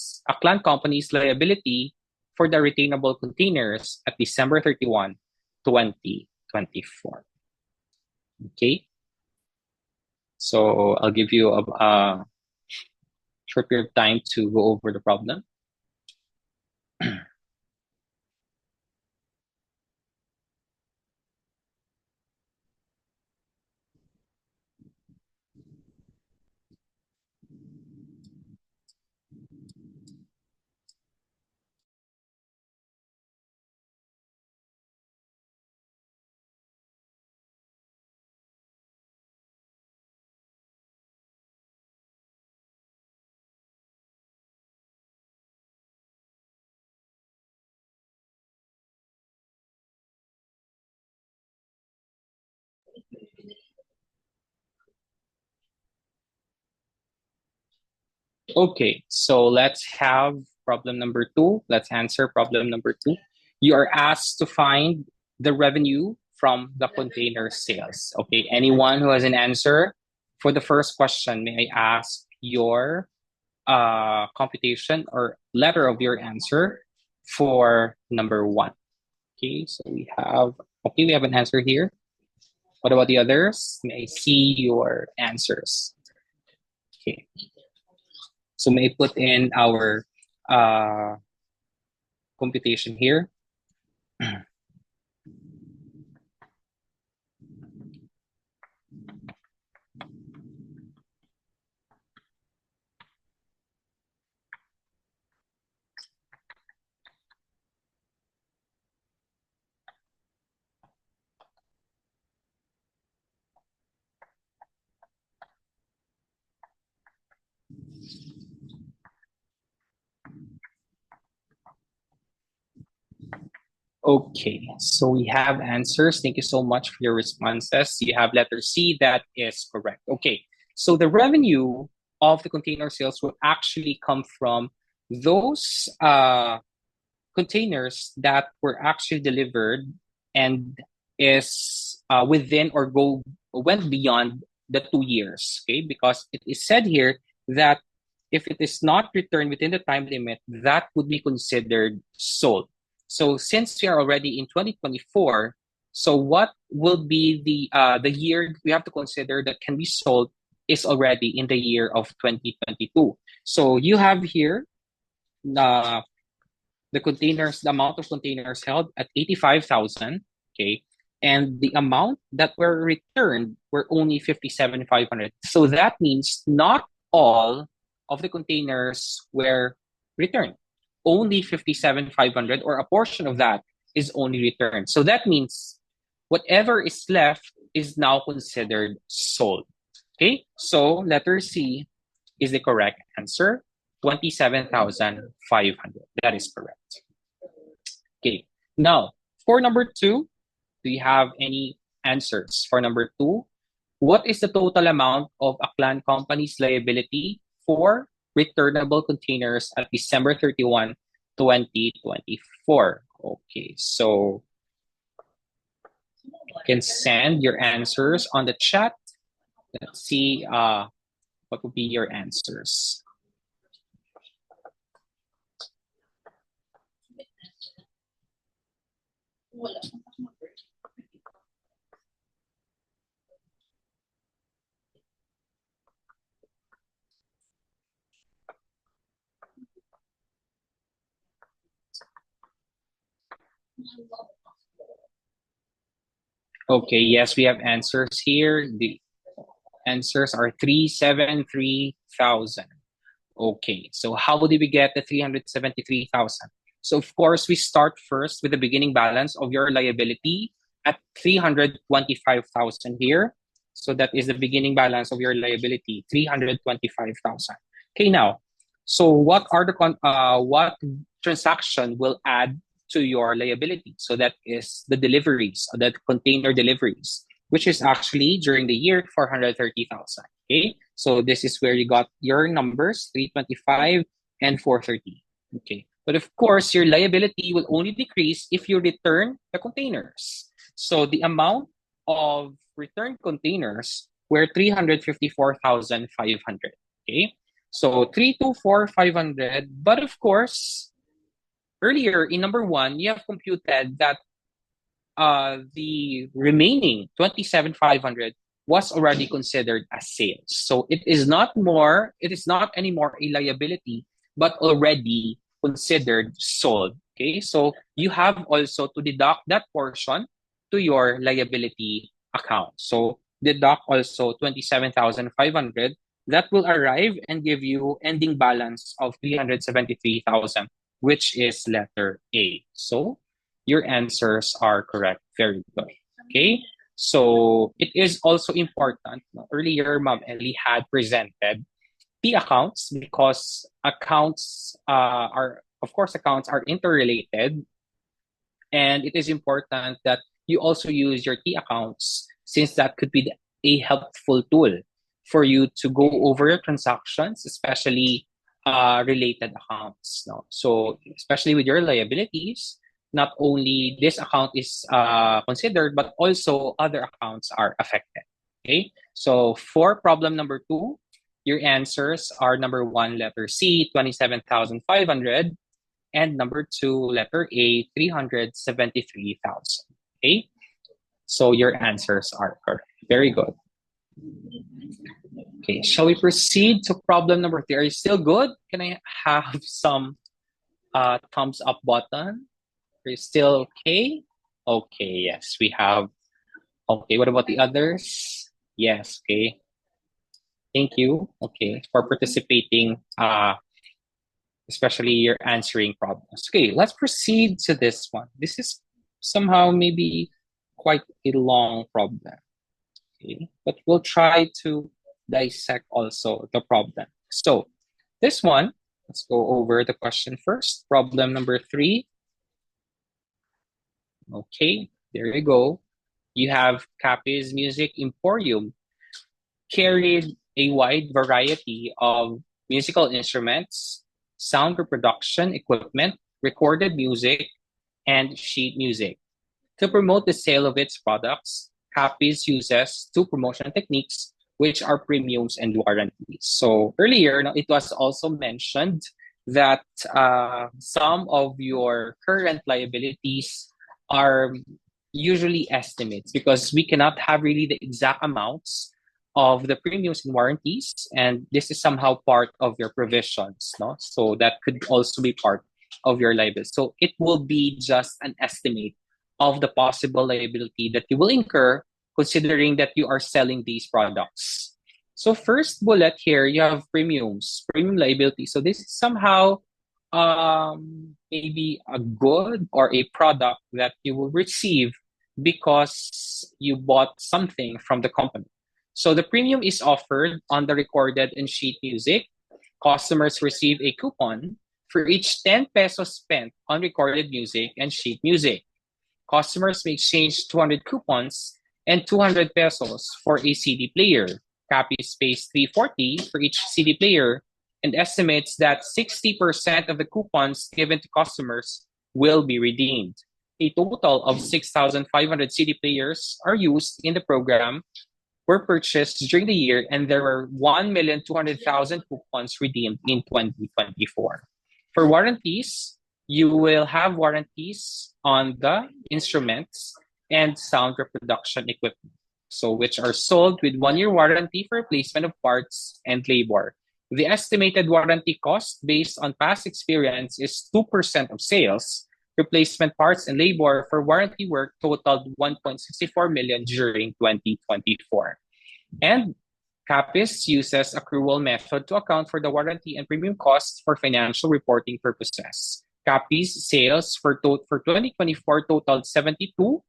company's liability for the retainable containers at December 31, 2024. Okay. So I'll give you a short period of time to go over the problem. Okay, so let's have problem number 2. Let's answer problem number 2. You are asked to find the revenue from the container sales. Okay, anyone who has an answer for the first question, may I ask your computation or letter of your answer for number 1. Okay, so we have an answer here. What about the others? May I see your answers? Okay. So may I put in our computation here? Okay, so we have answers. Thank you so much for your responses. You have letter C, that is correct. Okay, so the revenue of the container sales will actually come from those containers that were actually delivered and is within or went beyond the 2 years. Okay, because it is said here that if it is not returned within the time limit, that would be considered sold. So since we are already in 2024, so what will be the year we have to consider that can be sold is already in the year of 2022. So you have here the containers, the amount of containers held at 85,000, okay, and the amount that were returned were only 57,500. So that means not all of the containers were returned. Only 57,500, or a portion of that, is only returned. So that means whatever is left is now considered sold. Okay, so letter C is the correct answer. 27,500. That is correct. Okay, now for number 2, do you have any answers for number 2? What is the total amount of Aklan Company's liability for returnable containers at December 31, 2024? Okay, so you can send your answers on the chat. Let's see what would be your answers. Okay, yes, we have answers here. The answers are 373,000. Okay, so how did we get the 373,000? So of course, we start first with the beginning balance of your liability at 325,000 here. So that is the beginning balance of your liability, 325,000. Okay, now, so what are the what transaction will add to your liability? So that is the deliveries, the container deliveries, which is actually during the year 430,000. Okay, so this is where you got your numbers, 325 and 430. Okay, but of course, your liability will only decrease if you return the containers. So the amount of returned containers were 354,500. Okay, so 324,500. But of course, earlier in number 1, you have computed that the remaining 27,500 was already considered as sales. So it is not anymore a liability, but already considered sold. Okay, so you have also to deduct that portion to your liability account. So deduct also 27,500. That will arrive and give you ending balance of 373,000, which is letter A. So your answers are correct. Very good. Okay, so it is also important. Earlier, Ma'am Elly had presented the accounts because accounts are interrelated, and it is important that you also use your T accounts, since that could be a helpful tool for you to go over your transactions, especially related accounts. No? So especially with your liabilities, not only this account is considered, but also other accounts are affected. Okay, so for problem number 2, Your answers are number 1, letter C, 27,500, and number 2, letter A, 373,000. Okay, so your answers are correct. Very good. Okay, shall we proceed to problem number 3? Are you still good? Can I have some thumbs up button? Are you still okay? Okay, yes, we have. Okay, what about the others? Yes, okay. Thank you, okay, for participating, especially you're answering problems. Okay, let's proceed to this one. This is somehow maybe quite a long problem. Okay, but we'll try to dissect also the problem. So this one, let's go over the question first. Problem number 3. Okay, there you go. You have Capi's Music Emporium carried a wide variety of musical instruments, sound reproduction equipment, recorded music, and sheet music. To promote the sale of its products, Capi's uses 2 promotion techniques, which are premiums and warranties. So earlier, it was also mentioned that some of your current liabilities are usually estimates because we cannot have really the exact amounts of the premiums and warranties, and this is somehow part of your provisions, no? So that could also be part of your liability. So it will be just an estimate of the possible liability that you will incur considering that you are selling these products. So first bullet here, you have premiums, premium liability. So this is somehow maybe a good or a product that you will receive because you bought something from the company. So the premium is offered on the recorded and sheet music. Customers receive a coupon for each 10 pesos spent on recorded music and sheet music. Customers may exchange 200 coupons and 200 pesos for a CD player. Capi pays 340 for each CD player and estimates that 60% of the coupons given to customers will be redeemed. A total of 6,500 CD players are used in the program, were purchased during the year, and there were 1,200,000 coupons redeemed in 2024. For warranties, you will have warranties on the instruments and sound reproduction equipment, so which are sold with 1-year warranty for replacement of parts and labor. The estimated warranty cost based on past experience is 2% of sales. Replacement parts and labor for warranty work totaled 1.64 million during 2024. And Capis uses accrual method to account for the warranty and premium costs for financial reporting purposes. Capis sales for 2024 totaled 72,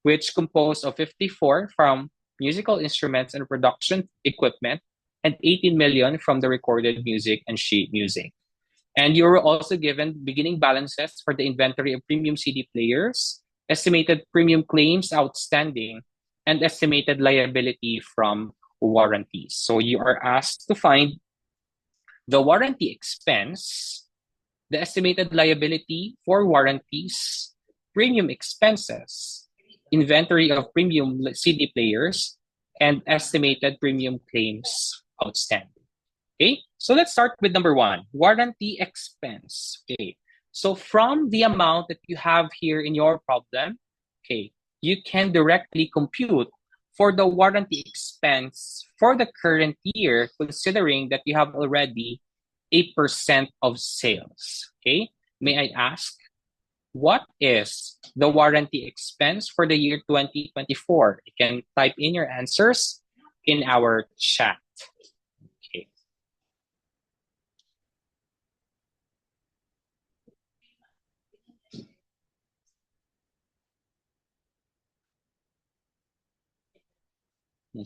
which composed of 54 from musical instruments and production equipment, and 18 million from the recorded music and sheet music. And you were also given beginning balances for the inventory of premium CD players, estimated premium claims outstanding, and estimated liability from warranties. So you are asked to find the warranty expense, the estimated liability for warranties, premium expenses, inventory of premium CD players, and estimated premium claims outstanding. Okay, so let's start with number 1, warranty expense. Okay, so from the amount that you have here in your problem, okay, you can directly compute for the warranty expense for the current year, considering that you have already 8% of sales. Okay, may I ask, what is the warranty expense for the year 2024? You can type in your answers in our chat.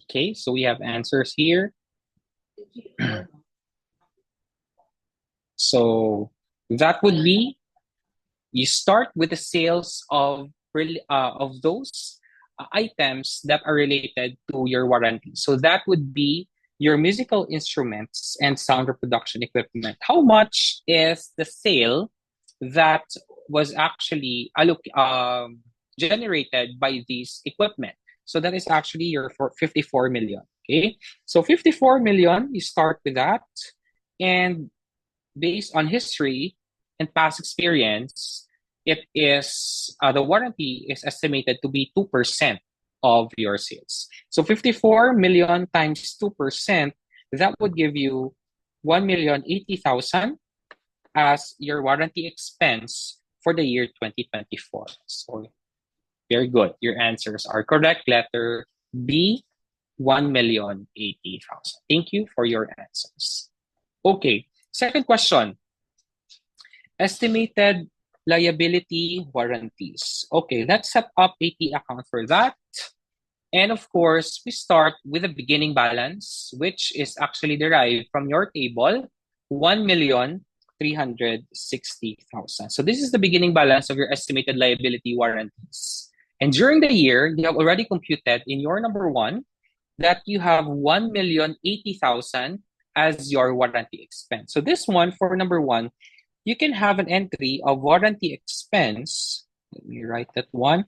Okay, so we have answers here. So that would be, you start with the sales of those items that are related to your warranty. So that would be your musical instruments and sound reproduction equipment. How much is the sale that was actually generated by these equipment? So that is actually your 54 million. Okay, so 54 million, you start with that. And based on history and past experience, it is the warranty is estimated to be 2% of your sales. So 54 million times 2%, that would give you 1,080,000 as your warranty expense for the year 2024. So very good. Your answers are correct. Letter B, 1,080,000. Thank you for your answers. Okay, second question. Estimated liability warranties. Okay, let's set up a T account for that. And of course, we start with a beginning balance, which is actually derived from your table, 1,360,000. So this is the beginning balance of your estimated liability warranties. And during the year, you have already computed in your number one that you have 1,080,000 as your warranty expense. So this one, for number one, you can have an entry of warranty expense. Let me write that one,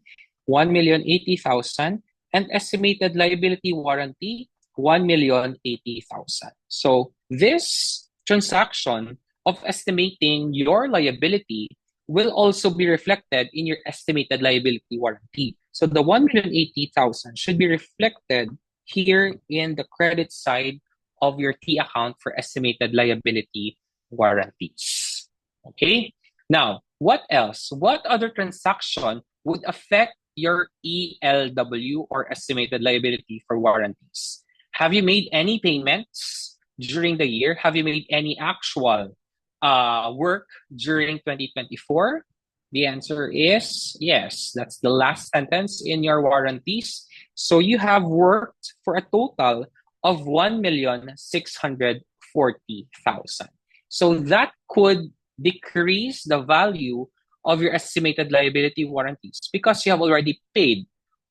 1,080,000, and estimated liability warranty, 1,080,000. So this transaction of estimating your liability will also be reflected in your estimated liability warranty. So the 1,080,000 should be reflected here in the credit side of your T account for estimated liability warranties. Okay? Now, what else? What other transaction would affect your ELW or estimated liability for warranties? Have you made any payments during the year? Have you made any actual work during 2024? The answer is yes. That's the last sentence in your warranties. So you have worked for a total of 1,640,000. So that could decrease the value of your estimated liability warranties because you have already paid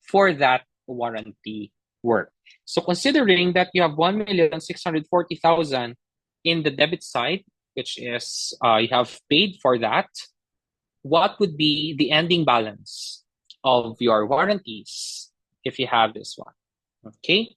for that warranty work. So considering that you have 1,640,000 in the debit side, which is you have paid for that, what would be the ending balance of your warranties if you have this one? Okay.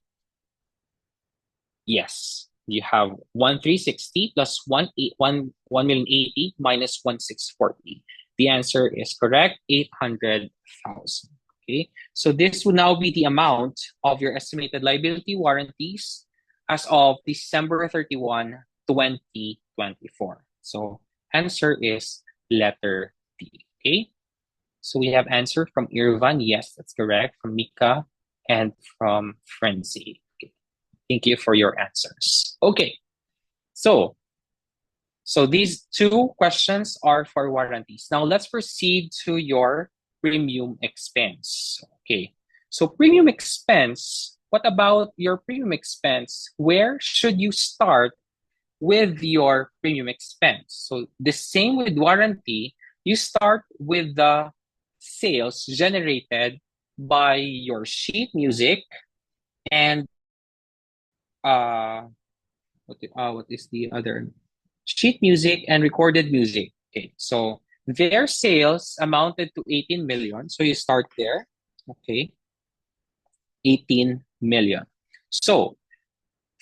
Yes, you have 1,360 plus 1,080 minus 1,640. The answer is correct, 800,000. Okay, so this will now be the amount of your estimated liability warranties as of December 31, 2024. So answer is letter D. Okay, so we have answer from Irvan. Yes, that's correct. From Mika and from Frenzy. Okay. Thank you for your answers. Okay, so these two questions are for warranties. Now let's proceed to your premium expense. Okay, so premium expense, what about your premium expense? Where should you start with your premium expense? So the same with warranty, you start with the sales generated by your sheet music and what is the other? Sheet music and recorded music. Okay, so their sales amounted to 18 million. So you start there. Okay, 18 million. So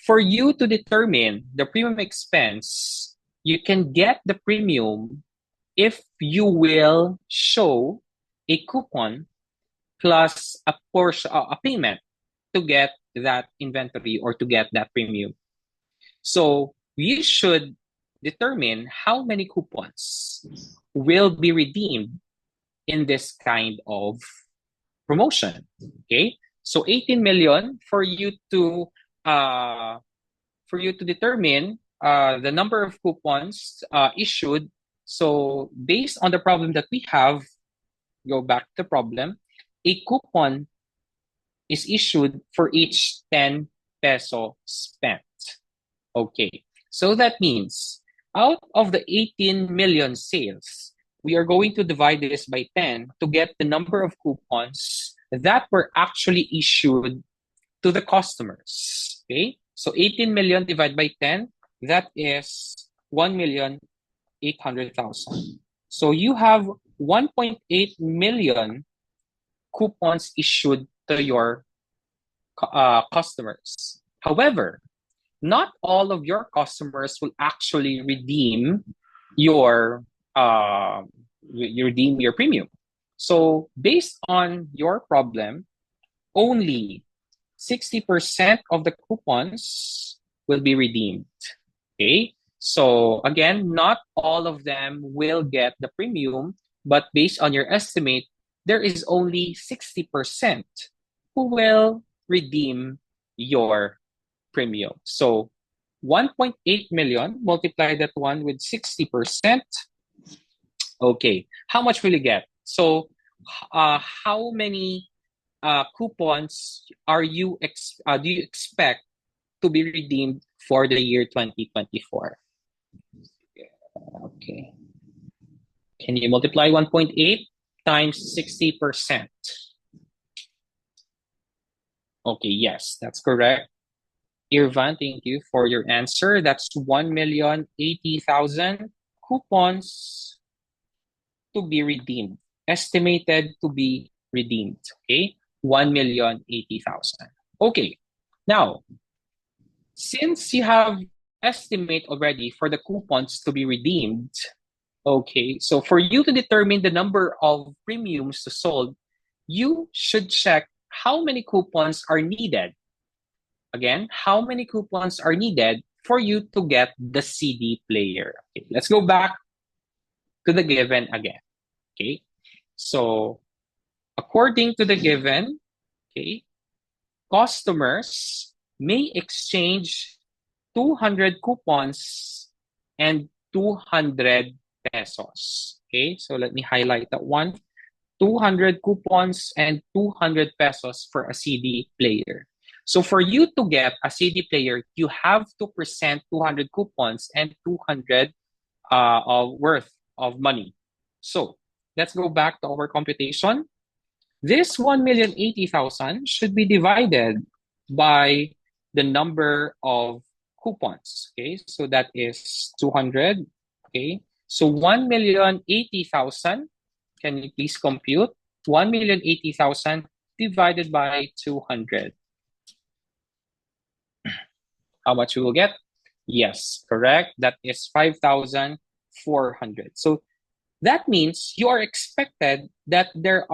for you to determine the premium expense, you can get the premium if you will show a coupon plus a portion, a payment to get that inventory or to get that premium. So we should determine how many coupons will be redeemed in this kind of promotion. Okay, so 18 million for you to determine the number of coupons issued. So based on the problem that we have, go back to the problem, a coupon is issued for each 10 peso spent. Okay, so that means out of the 18 million sales, we are going to divide this by 10 to get the number of coupons that were actually issued to the customers. Okay, so 18 million divided by 10, that is 1,800,000. So you have 1.8 million coupons issued to your customers. However, not all of your customers will actually redeem your premium. So based on your problem, only 60% of the coupons will be redeemed. Okay, so again, not all of them will get the premium, but based on your estimate, there is only 60% who will redeem your premium. So 1.8 million, multiply that one with 60%. Okay, how much will you get? So how many coupons do you expect to be redeemed for the year 2024? Okay. Can you multiply 1.8 times 60%? Okay, yes, that's correct. Irvan, thank you for your answer. That's 1,080,000 coupons to be redeemed, estimated to be redeemed. Okay, 1,080,000. Okay, now, since you have estimate already for the coupons to be redeemed, okay, so for you to determine the number of premiums to sold, you should check how many coupons are needed. Again, how many coupons are needed for you to get the CD player? Okay, let's go back to the given again. Okay, so according to the given, okay, customers may exchange 200 coupons and 200 pesos. Okay, so let me highlight that one. 200 coupons and 200 pesos for a CD player. So for you to get a CD player, you have to present 200 coupons and 200 worth of money. So let's go back to our computation. This 1,080,000 should be divided by the number of coupons. Okay, so that is 200. Okay, so 1,080,000. Can you please compute 1,080,000 divided by 200? How much you will get? Yes, correct. That is 5,400. So that means you are expected that there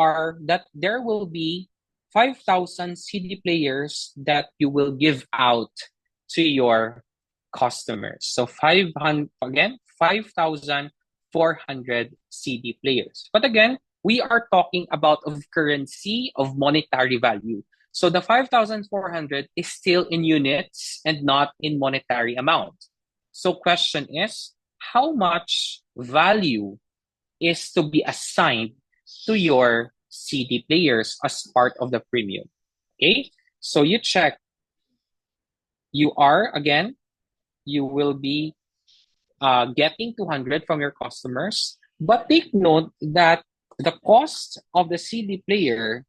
will be 5,000 CD players that you will give out to your customers. So 5,400 CD players. But again, we are talking about of currency of monetary value. So the 5,400 is still in units and not in monetary amount. So question is, how much value is to be assigned to your CD players as part of the premium? Okay, so you check. You will be getting 200 from your customers, but take note that the cost of the CD player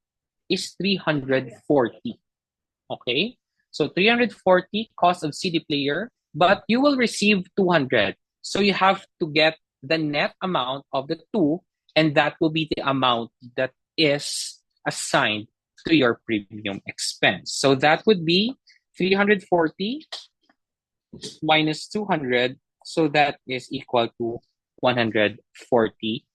is 340. Okay, so 340 cost of CD player, but you will receive 200. So you have to get the net amount of the two, and that will be the amount that is assigned to your premium expense. So that would be 340 minus 200, so that is equal to 140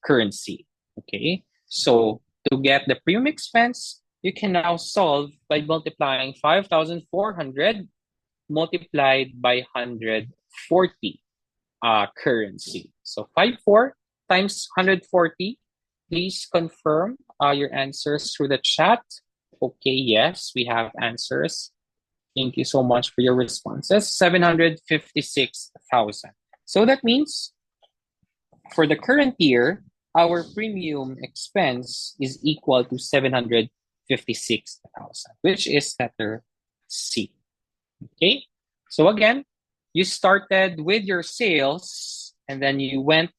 currency. Okay, so to get the premium expense, you can now solve by multiplying 5,400 multiplied by 140 currency. So 54 times 140. Please confirm your answers through the chat. Okay, yes, we have answers. Thank you so much for your responses. 756,000. So that means for the current year, our premium expense is equal to 756,000, which is letter C. Okay, so again, you started with your sales and then you went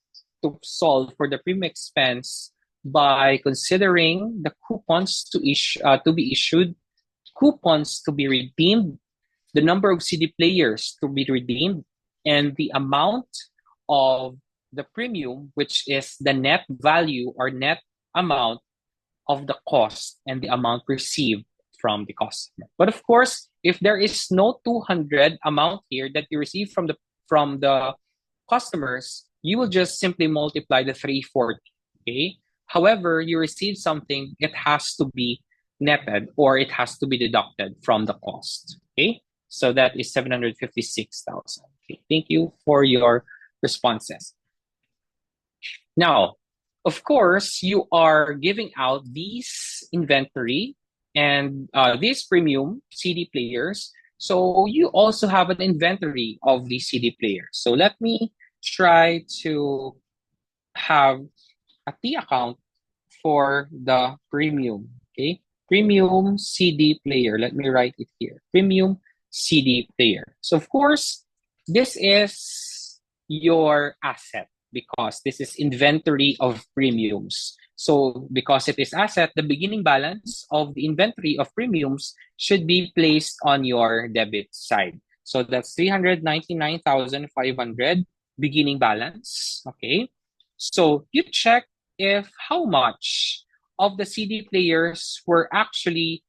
to solve for the premium expense by considering the coupons to be issued, coupons to be redeemed, the number of CD players to be redeemed, and the amount of the premium, which is the net value or net amount of the cost and the amount received from the customer. But of course, if there is no 200 amount here that you receive from the customers, you will just simply multiply the 340. Okay. However, you receive something, it has to be netted or it has to be deducted from the cost. Okay. So that is 756,000. Okay. Thank you for your responses. Now, of course, you are giving out these inventory and these premium CD players. So you also have an inventory of these CD players. So let me try to have a T account for the premium. Okay, premium CD player. Let me write it here. Premium CD player. So of course, this is your asset because this is inventory of premiums. So because it is asset, the beginning balance of the inventory of premiums should be placed on your debit side. So that's 399,500 beginning balance. Okay. So you check if how much of the CD players were actually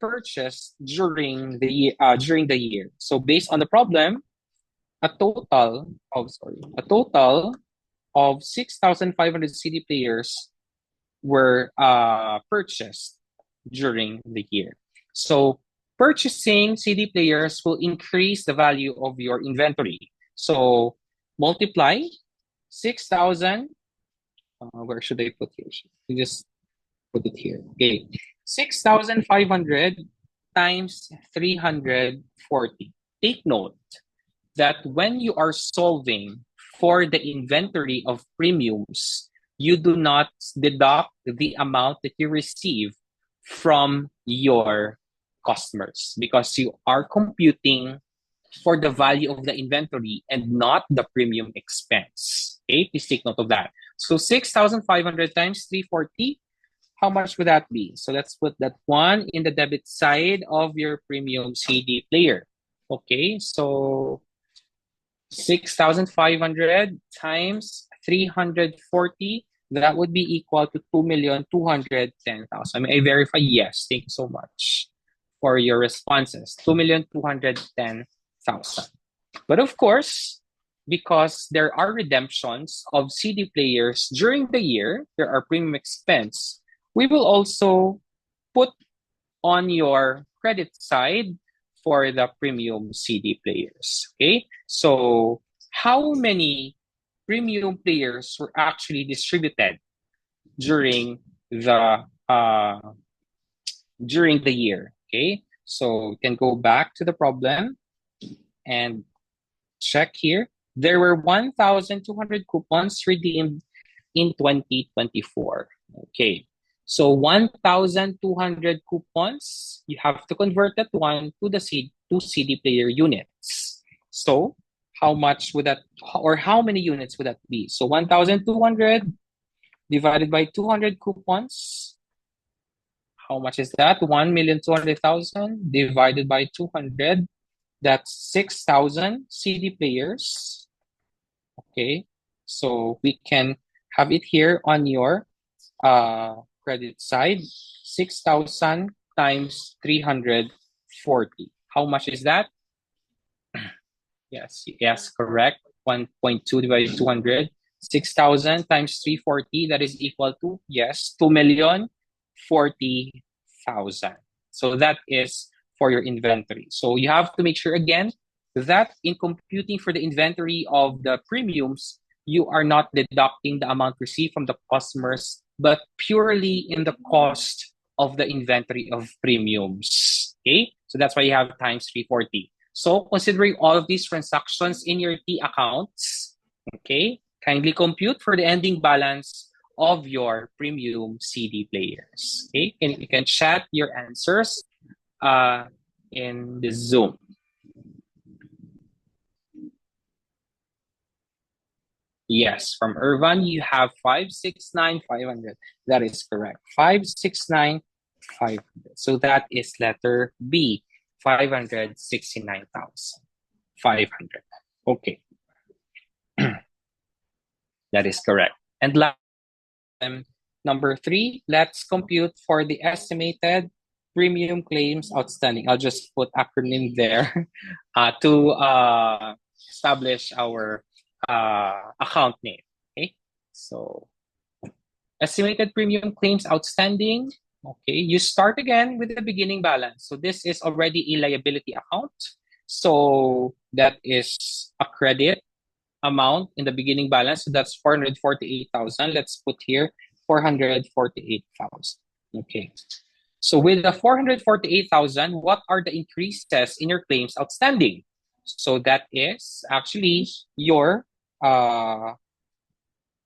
purchased during the year. So based on the problem, a total of 6,500 CD players were purchased during the year. So purchasing CD players will increase the value of your inventory. So multiply 6,000. Where should I put here? You just put it here. Okay, 6,500 times 340. Take note that when you are solving for the inventory of premiums, you do not deduct the amount that you receive from your customers because you are computing for the value of the inventory and not the premium expense. Okay, please take note of that. So 6,500 times 340, how much would that be? So let's put that one in the debit side of your premium CD player. Okay, so 6,500 times 340, that would be equal to 2,210,000. May I verify? Yes, thank you so much for your responses. 2,210,000. But of course, because there are redemptions of CD players during the year, there are premium expense, we will also put on your credit side for the premium CD players. Okay, so how many premium players were actually distributed during the year? Okay, so we can go back to the problem and check here. There were 1,200 coupons redeemed in 2024. Okay, so 1,200 coupons, you have to convert that one to the two CD player units. So how much would that, or how many units would that be? So 1,200 divided by 200 coupons. How much is that? 1,200,000 divided by 200. That's 6,000 CD players. Okay, so we can have it here on your credit side. 6,000 times 340. How much is that? Yes, correct. 1.2 divided by 200. 6,000 times 340, that is equal to, yes, 2,040,000. So that is for your inventory. So you have to make sure again that in computing for the inventory of the premiums, you are not deducting the amount received from the customers, but purely in the cost of the inventory of premiums. Okay, so that's why you have times 340. So considering all of these transactions in your T accounts, okay, kindly compute for the ending balance of your premium CD players. Okay, and you can chat your answers in the Zoom. Yes, from Irvan, you have 569,500. That is correct. 569,500. So that is letter B, 569,500. Okay. That is correct. And number 3, let's compute for the estimated premium claims outstanding. I'll just put acronym there to establish our account name. Okay, so estimated premium claims outstanding. Okay, you start again with the beginning balance. So this is already a liability account. So that is a credit amount in the beginning balance. So that's 448,000. Let's put here 448,000. Okay. So with the 448,000, what are the increases in your claims outstanding? So that is actually your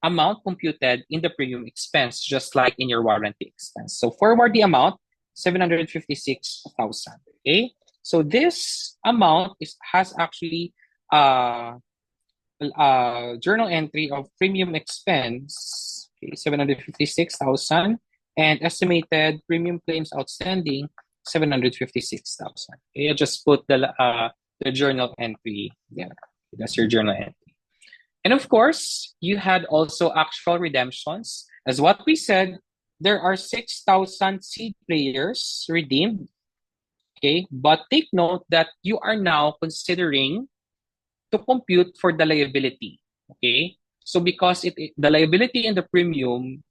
amount computed in the premium expense, just like in your warranty expense. So forward the amount, 756,000. Okay. So this amount has actually journal entry of premium expense, okay, 756,000, and estimated premium claims outstanding, 756,000. Okay, just put the journal entry there. That's your journal entry. And of course, you had also actual redemptions. As what we said, there are 6,000 seed players redeemed. Okay, but take note that you are now considering to compute for the liability. Okay, so because the liability and the premium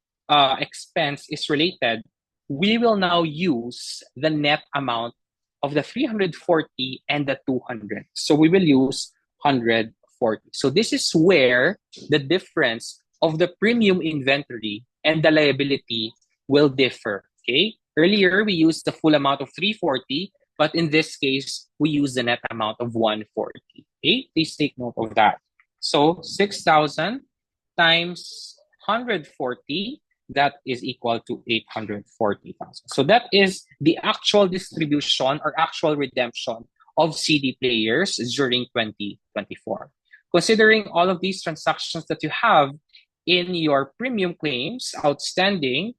expense is related, we will now use the net amount of the 340 and the 200. So we will use 140. So this is where the difference of the premium inventory and the liability will differ. Okay, earlier we used the full amount of 340, but in this case we use the net amount of 140. Okay, please take note of that. So 6,000 times 140, that is equal to 840,000. So that is the actual distribution or actual redemption of CD players during 2024. Considering all of these transactions that you have in your premium claims outstanding,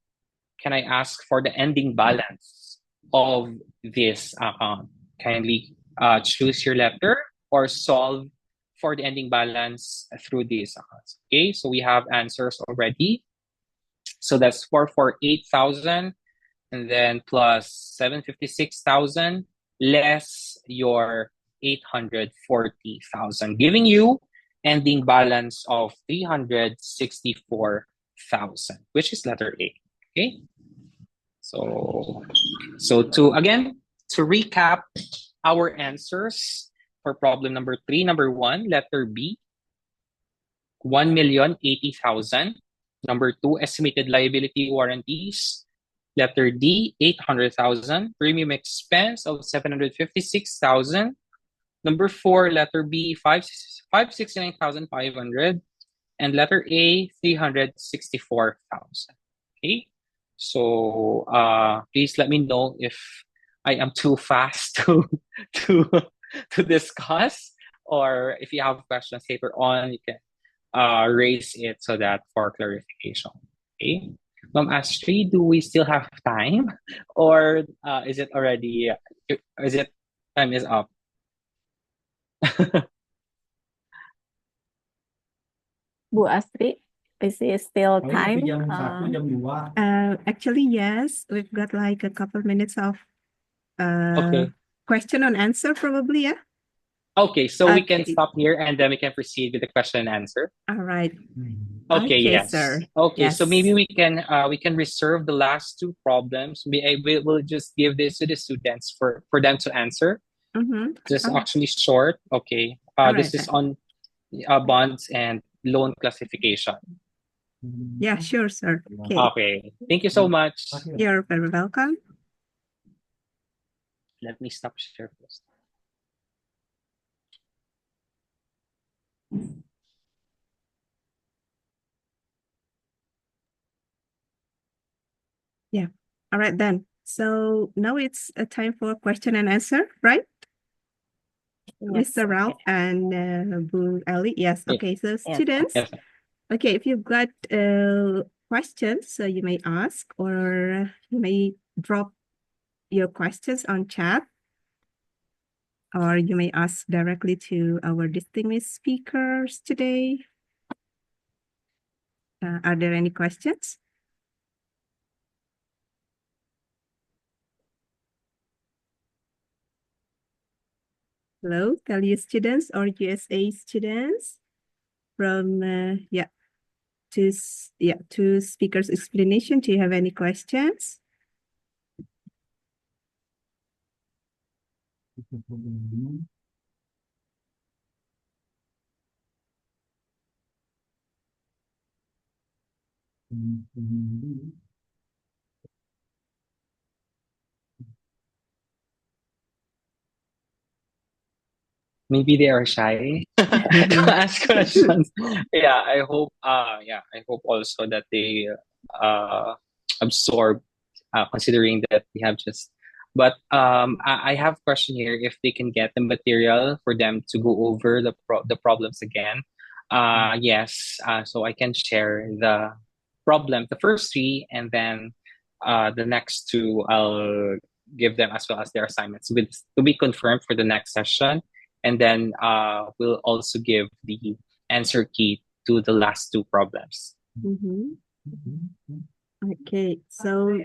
can I ask for the ending balance of this account? Kindly choose your letter or solve for the ending balance through these accounts. Okay, so we have answers already. So that's 448,000 and then plus 756,000 less your 840,000, giving you ending balance of 364,000, which is letter A. Okay. So to recap our answers for problem number 3, number 1, letter B, 1,080,000. Number 2, estimated liability warranties. Letter D, 800,000. Premium expense of 756,000. Number 4, letter B, 569,500. And letter A, 364,000. Okay. So please let me know if I am too fast to discuss, or if you have questions later on, you can raise it so that for clarification. Okay. Ma'am Astrid, do we still have time, or is it already? Is it time is up? Bu Astrid, is it still time? Actually, yes, we've got like a couple minutes of Okay. question and answer, probably. Yeah. Okay, so we can Okay. stop here and then we can proceed with the question and answer. All right. Okay, Okay, yes. sir. Okay, so Yes. maybe we can reserve the last 2 problems. We'll just give this to the students for them to answer. Mm-hmm. Just Oh, actually short. Okay. all This right is then. on bonds and loan classification. Yeah, sure, sir. Okay. Okay. Thank you so much. You're very welcome. Let me stop share first. Yeah. All right then. So now it's a time for question and answer, right? Yes, Mr. Ralph okay. and Bu Elly. Yes. Yes. Okay. So Yes. students, Yes. okay, if you've got questions, so you may ask or you may drop your questions on chat, or you may ask directly to our distinguished speakers today. Are there any questions? Hello, Telly students or USA students from to speaker's explanation. Do you have any questions? Maybe they are shy to ask questions. I hope I hope also that they absorb considering that we have just but I have a question here if they can get the material for them to go over the problems again. Yes, so I can share the first three, and then the next two I'll give them as well as their assignments with to be confirmed for the next session. And then we'll also give the answer key to the last two problems. Okay, so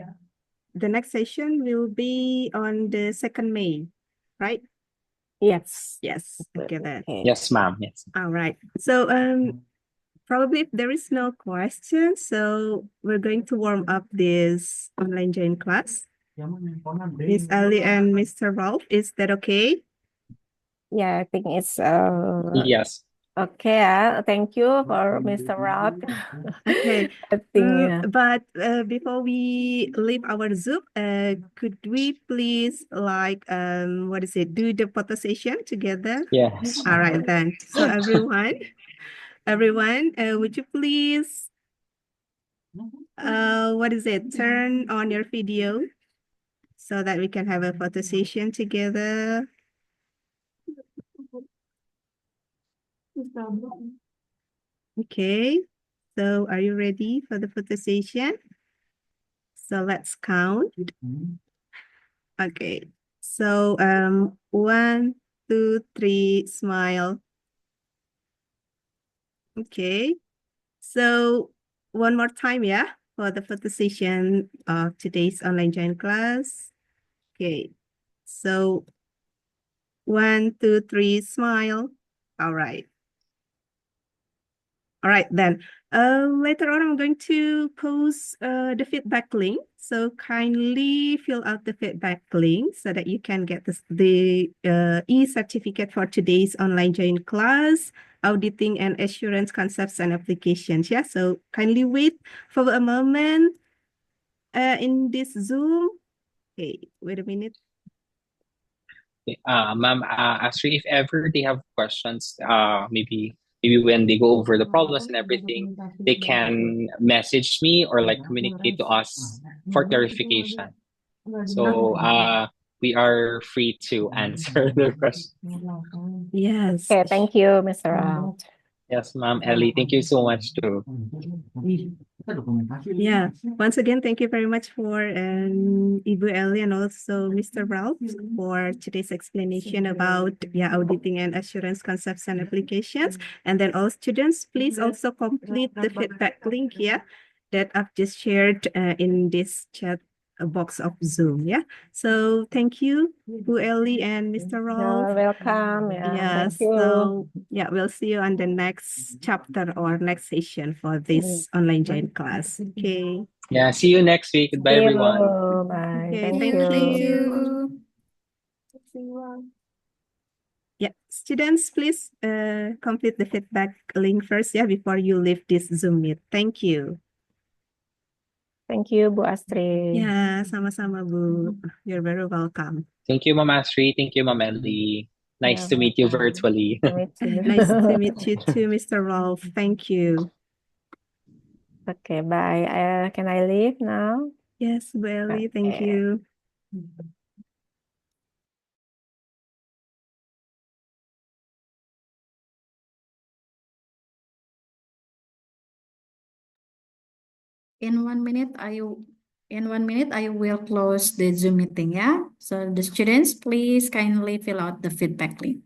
the next session will be on the 2nd May, right? Yes. Yes. Okay, then. Yes, ma'am. Yes. All right. So probably if there is no question, so we're going to warm up this online join class. Miss Elly and Mr. Ralph, is that okay? Yeah, I think it's Yes. okay. Thank you for Mr. Ralph. Okay. I think But before we leave our Zoom, could we please do the photo session together? Yes. All right then. So everyone, would you please turn on your video so that we can have a photo session together. Okay, so are you ready for the photo session? So let's count. Okay, so 1, 2, 3, smile. Okay, so one more time, yeah, for the photo session of today's online join class. Okay, so 1, 2, 3, smile. All right. All right, then. Later on, I'm going to post the feedback link. So kindly fill out the feedback link so that you can get the e-certificate for today's online join class, Auditing and Assurance Concepts and Applications. Yeah, so kindly wait for a moment in this Zoom. Okay, wait a minute. Ma'am, actually, if ever they have questions, maybe when they go over the problems and everything, they can message me or like communicate to us for clarification. So we are free to answer the question. Yes. okay. Thank you, Mr. Ralph. Yes, ma'am. Elly, thank you so much too. Yeah, once again, thank you very much for Ibu Elly and also Mr. Ralph for today's explanation about auditing and assurance concepts and applications. And then all students, please also complete the feedback link here that I've just shared in this chat box of Zoom. Yeah, so thank you, Ibu Elly and Mr. Ralph. You're welcome. Yeah, Thank you. so we'll see you on the next chapter or next session for this online join class. Okay. Yeah, see you next week. Goodbye, See you. everyone. Bye. Okay, Thank thank you. Yeah, students, please complete the feedback link first, before you leave this Zoom meet. Thank you. Thank you, Bu Astrid. Yeah, sama-sama, Bu. You're very welcome. Thank you, Ma'am Astrid. Thank you, Ma'am Elly. Nice to You're meet you welcome. virtually. Nice to meet you too, Mr. Rolf. Thank you. Okay, bye. Can I leave now? Yes, Belly, thank Okay. you. In 1 minute, I will close the Zoom meeting, yeah? So the students, please kindly fill out the feedback link.